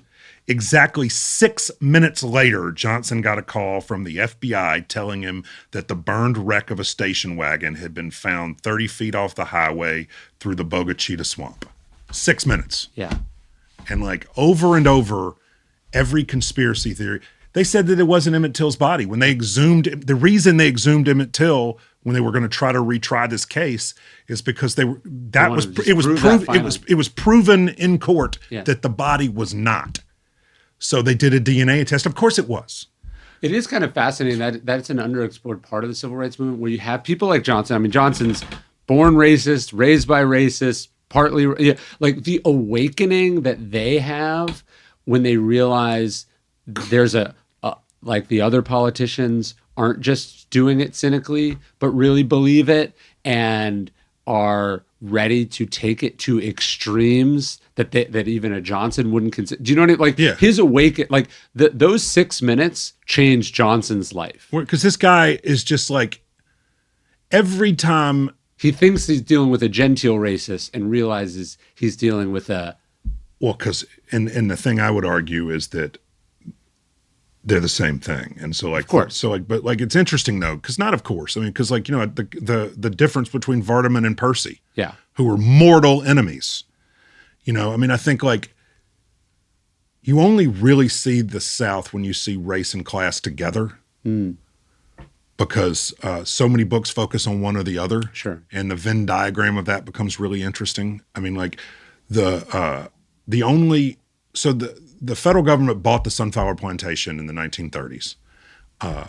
Exactly 6 minutes later, Johnson got a call from the FBI telling him that the burned wreck of a station wagon had been found 30 feet off the highway through the Bogachita swamp. 6 minutes. Yeah. And over and over, every conspiracy theory, they said that it wasn't Emmett Till's body. When they the reason they exhumed Emmett Till when they were going to try to retry this case is because it was proven in court that the body was not. So they did a DNA test. Of course it was. It is kind of fascinating that that's an underexplored part of the civil rights movement where you have people like Johnson. I mean, Johnson's born racist, raised by racists, partly like the awakening that they have when they realize there's like the other politicians aren't just doing it cynically, but really believe it and are ready to take it to extremes that even a Johnson wouldn't consider. Do you know what I mean? Like his those 6 minutes changed Johnson's life. Because this guy is just like, every time he thinks he's dealing with a genteel racist and realizes he's dealing with a. Well, because and the thing I would argue is that they're the same thing, and so of course, but it's interesting though, because not of course, I mean, because the difference between Vardaman and Percy, who were mortal enemies, I mean, I think you only really see the South when you see race and class together. Because so many books focus on one or the other. Sure. And the Venn diagram of that becomes really interesting. I mean, the federal government bought the sunflower plantation in the 1930s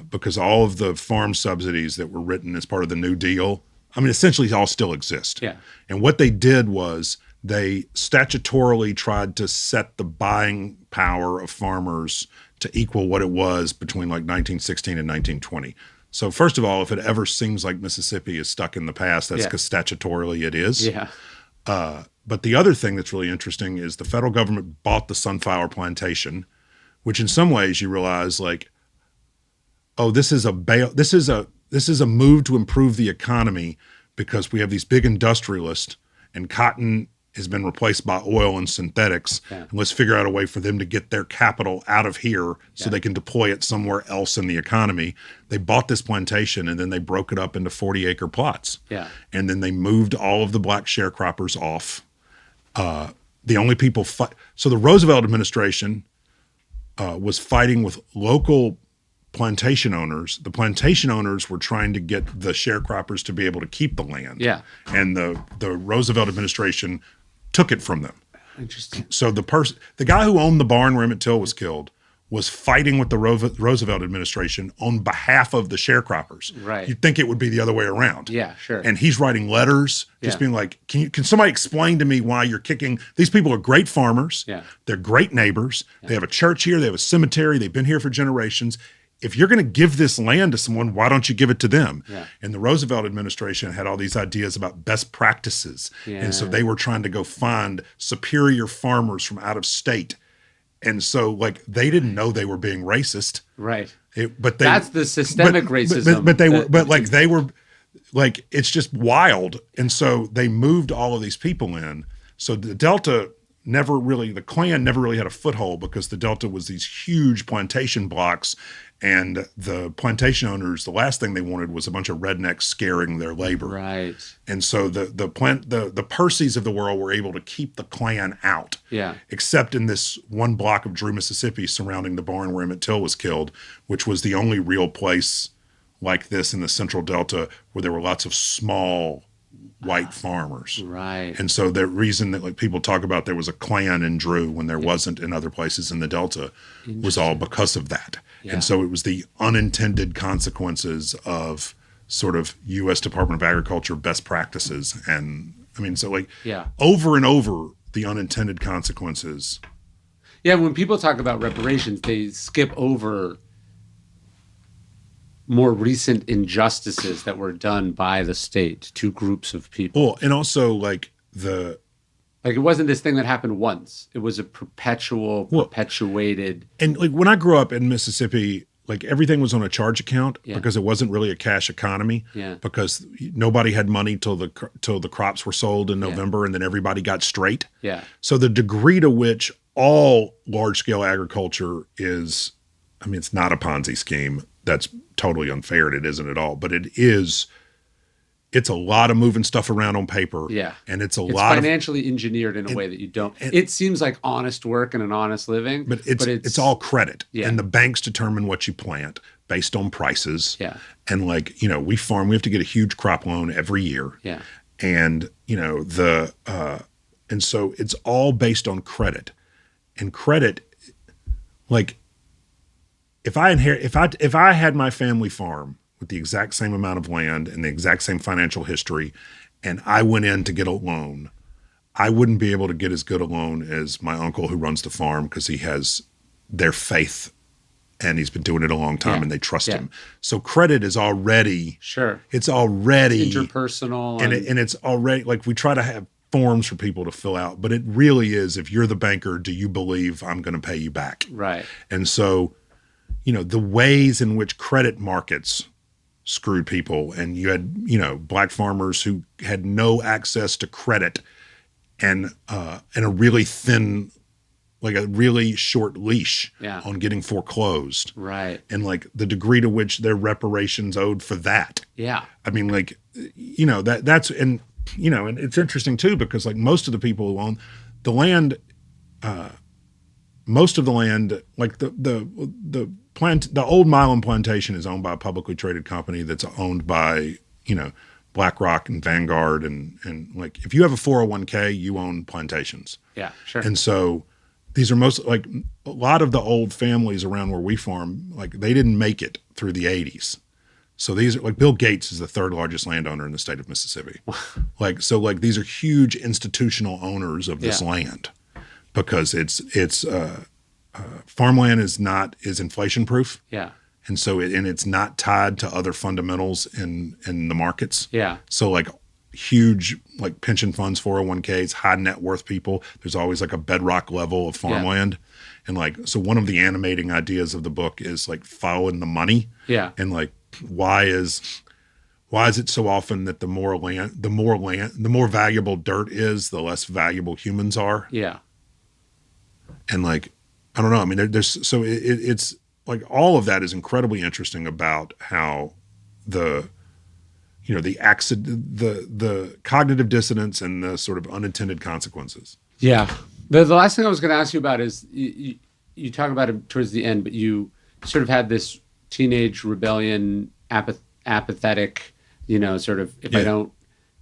because all of the farm subsidies that were written as part of the New Deal, I mean, essentially all still exist. Yeah. And what they did was they statutorily tried to set the buying power of farmers to equal what it was between 1916 and 1920. So first of all, if it ever seems like Mississippi is stuck in the past, that's because statutorily it is. Yeah. But the other thing that's really interesting is the federal government bought the sunflower plantation, which in some ways you realize this is a move to improve the economy because we have these big industrialists and cotton has been replaced by oil and synthetics. Yeah. And let's figure out a way for them to get their capital out of here so they can deploy it somewhere else in the economy. They bought this plantation and then they broke it up into 40-acre plots. Yeah. And then they moved all of the black sharecroppers off. The only people so the Roosevelt administration was fighting with local plantation owners. The plantation owners were trying to get the sharecroppers to be able to keep the land. Yeah. And the Roosevelt administration took it from them. Interesting. So the guy who owned the barn where Emmett Till was killed was fighting with the Roosevelt administration on behalf of the sharecroppers. Right. You'd think it would be the other way around. Yeah, sure. And he's writing letters, just being like, can somebody explain to me why you're kicking? These people are great farmers. Yeah. They're great neighbors. Yeah. They have a church here. They have a cemetery. They've been here for generations. If you're going to give this land to someone, why don't you give it to them? Yeah. And the Roosevelt administration had all these ideas about best practices. Yeah. And so they were trying to go find superior farmers from out of state. And so, like, they didn't know they were being racist, right? But that's the systemic racism. But they were like, it's just wild. And so they moved all of these people in. So the Delta the Klan never really had a foothold because the Delta was these huge plantation blocks, and the plantation owners, the last thing they wanted was a bunch of rednecks scaring their labor. Right. And so the Percys of the world were able to keep the Klan out. Yeah. Except in this one block of Drew, Mississippi, surrounding the barn where Emmett Till was killed, which was the only real place like this in the Central Delta where there were lots of small white farmers. Right. And so the reason that, like, people talk about there was a Klan in Drew when there wasn't in other places in the Delta was all because of that. Yeah. And so it was the unintended consequences of sort of U.S. Department of Agriculture best practices. And I mean, so, like, over and over, the unintended consequences. Yeah, when people talk about reparations, they skip over more recent injustices that were done by the state to groups of people. Well, and also, like, it wasn't this thing that happened once. It was a perpetuated. And, like, when I grew up in Mississippi, like, everything was on a charge account because it wasn't really a cash economy. Yeah. Because nobody had money till the crops were sold in November, and then everybody got straight. Yeah. So the degree to which all large scale agriculture is, I mean, it's not a Ponzi scheme. That's totally unfair, and it isn't at all. But it's a lot of moving stuff around on paper. Yeah. And it's financially engineered in a way that you don't. It seems like honest work and an honest living. But it's all credit. Yeah. And the banks determine what you plant based on prices. Yeah. And, like, we farm, we have to get a huge crop loan every year. Yeah. And, and so it's all based on credit. And credit, like, if I had my family farm with the exact same amount of land and the exact same financial history, and I went in to get a loan, I wouldn't be able to get as good a loan as my uncle who runs the farm because he has their faith and he's been doing it a long time and they trust him. So credit is already it's already interpersonal, and it's already, like, we try to have forms for people to fill out, but it really is, if you're the banker, do you believe I'm going to pay you back? Right. And so, the ways in which credit markets screwed people, and you had, black farmers who had no access to credit and a really thin, like a really short leash on getting foreclosed. Right. And, like, the degree to which their reparations owed for that. Yeah. I mean, like, that's, and, and it's interesting too, because, like, most of the people who own the land, most of the land, like the old Milam plantation is owned by a publicly traded company that's owned by, BlackRock and Vanguard. And like, if you have a 401k, you own plantations. Yeah, sure. And so these are like, a lot of the old families around where we farm, like, they didn't make it through the 80s. So these are, like, Bill Gates is the third largest landowner in the state of Mississippi. These are huge institutional owners of this land, because it's farmland is inflation proof. Yeah. And so it's not tied to other fundamentals in the markets. Yeah. So, like, huge, like, pension funds, 401ks, high net worth people, there's always, like, a bedrock level of farmland. And, like, so one of the animating ideas of the book is, like, following the money. Yeah. And, like, why is it so often that the more valuable dirt is, the less valuable humans are? Yeah. And, like, I don't know. I mean, it's like, all of that is incredibly interesting about how the accident, the cognitive dissonance and the sort of unintended consequences. Yeah. The last thing I was going to ask you about is you talk about it towards the end, but you sort of had this teenage rebellion, apathetic, sort of, if I don't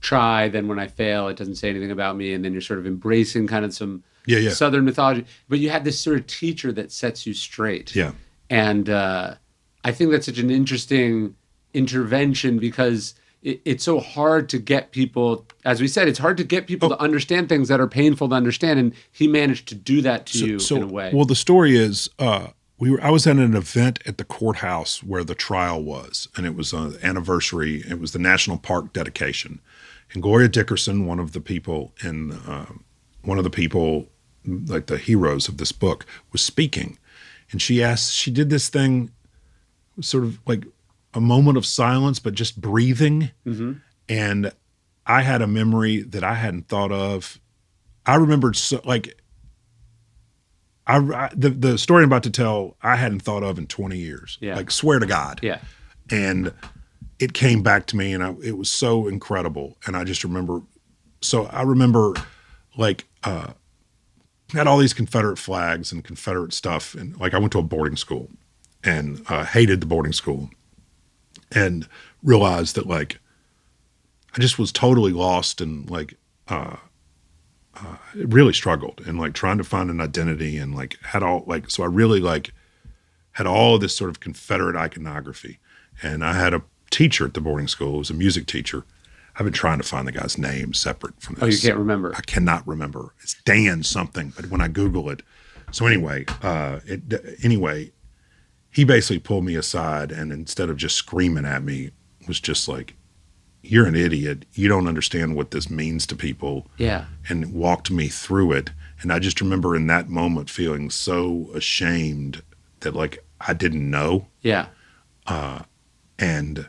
try, then when I fail, it doesn't say anything about me. And then you're sort of embracing kind of some Southern mythology. But you had this sort of teacher that sets you straight. Yeah. And I think that's such an interesting intervention because it's so hard to get people, as we said, it's hard to get people to understand things that are painful to understand. And he managed to do that to you in a way. Well, the story is I was at an event at the courthouse where the trial was, and it was an anniversary. It was the national park dedication. And Gloria Dickerson, one of the people like the heroes of this book, was speaking. And she did this thing, sort of like a moment of silence, but just breathing. Mm-hmm. And I had a memory that I hadn't thought of. I remembered the story I'm about to tell, I hadn't thought of in 20 years. Yeah. Like, swear to God. Yeah. And it came back to me, and it was so incredible. And I just remember, had all these Confederate flags and Confederate stuff. And like, I went to a boarding school and hated the boarding school and realized that like, I just was totally lost and like, really struggled and like trying to find an identity and like so I really like had all of this sort of Confederate iconography. And I had a teacher at the boarding school. It was a music teacher. I've been trying to find the guy's name separate from this. Oh, you can't remember? I cannot remember. It's Dan something, but when I Google it. So anyway, he basically pulled me aside and instead of just screaming at me, was just like, "You're an idiot. You don't understand what this means to people." Yeah. And walked me through it. And I just remember in that moment feeling so ashamed that like I didn't know. Yeah. And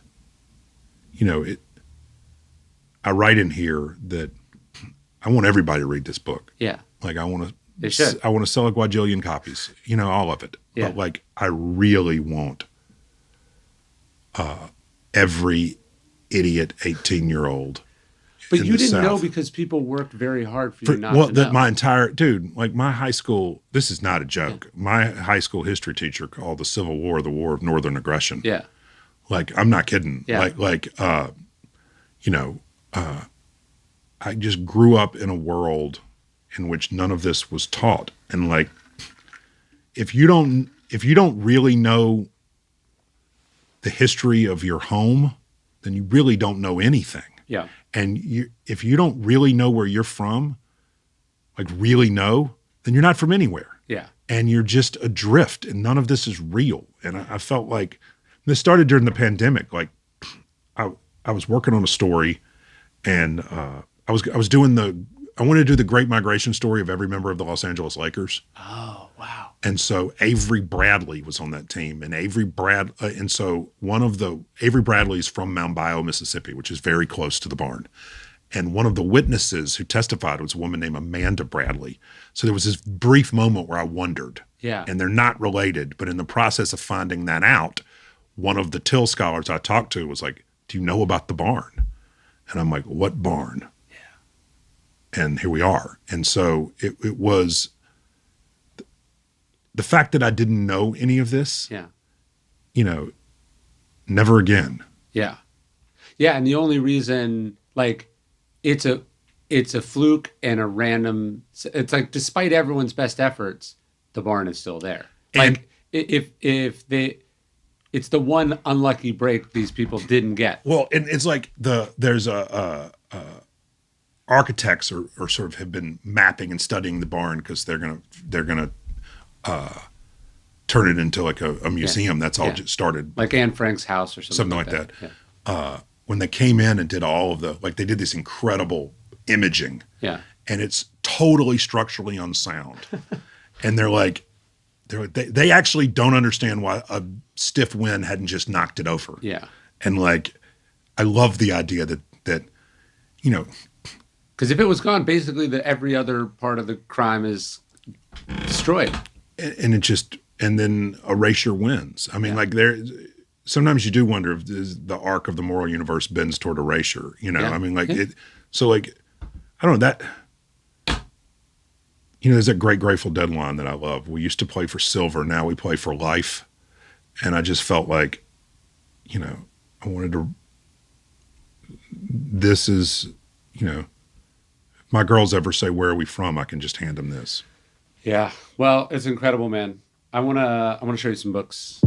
I write in here that I want everybody to read this book. Yeah. Like I want to sell a quadrillion copies, all of it. Yeah. But like, I really want every idiot 18-year-old. But you didn't know because people worked very hard for you not to know. My high school, this is not a joke. Yeah. My high school history teacher called the Civil War the War of Northern Aggression. Yeah. Like, I'm not kidding. Yeah. I just grew up in a world in which none of this was taught. And like, if you don't really know the history of your home, then you really don't know anything. Yeah. And if you don't really know where you're from, like really know, then you're not from anywhere. Yeah. And you're just adrift and none of this is real. And I felt like this started during the pandemic. Like I was working on a story and I wanted to do the Great Migration story of every member of the Los Angeles Lakers. Oh, wow. And so Avery Bradley was on that team, and Avery Bradley is from Mount Bio, Mississippi, which is very close to the barn. And one of the witnesses who testified was a woman named Amanda Bradley. So there was this brief moment where I wondered. Yeah. And they're not related, but in the process of finding that out, one of the Till scholars I talked to was like, "Do you know about the barn?" And I'm like, "What barn?" Yeah. And here we are. And so it was the fact that I didn't know any of this. Yeah. Never again. Yeah. Yeah. And the only reason, like, it's a fluke and a random, it's like, despite everyone's best efforts, the barn is still there. And like, it's the one unlucky break these people didn't get. Well, and it's like there's architects are sort of have been mapping and studying the barn because they're gonna turn it into like a museum. That's all just started. Like Anne Frank's house or something like that. Yeah. When they came in and did all of they did this incredible imaging. Yeah. And it's totally structurally unsound. And they actually don't understand why a stiff wind hadn't just knocked it over. Yeah. And like, I love the idea that because if it was gone, basically every other part of the crime is destroyed. And then erasure wins. I mean, sometimes you do wonder if the arc of the moral universe bends toward erasure. You know, Yeah. I mean, like Yeah. it. So like, I don't know that. You know, there's that great Grateful Dead line that I love. We used to play for silver, now we play for life, and I just felt like, you know, I wanted to. This is, you know, if my girls ever say, "Where are we from?" I can just hand them this. Yeah. Well, it's incredible, man. I wanna show you some books.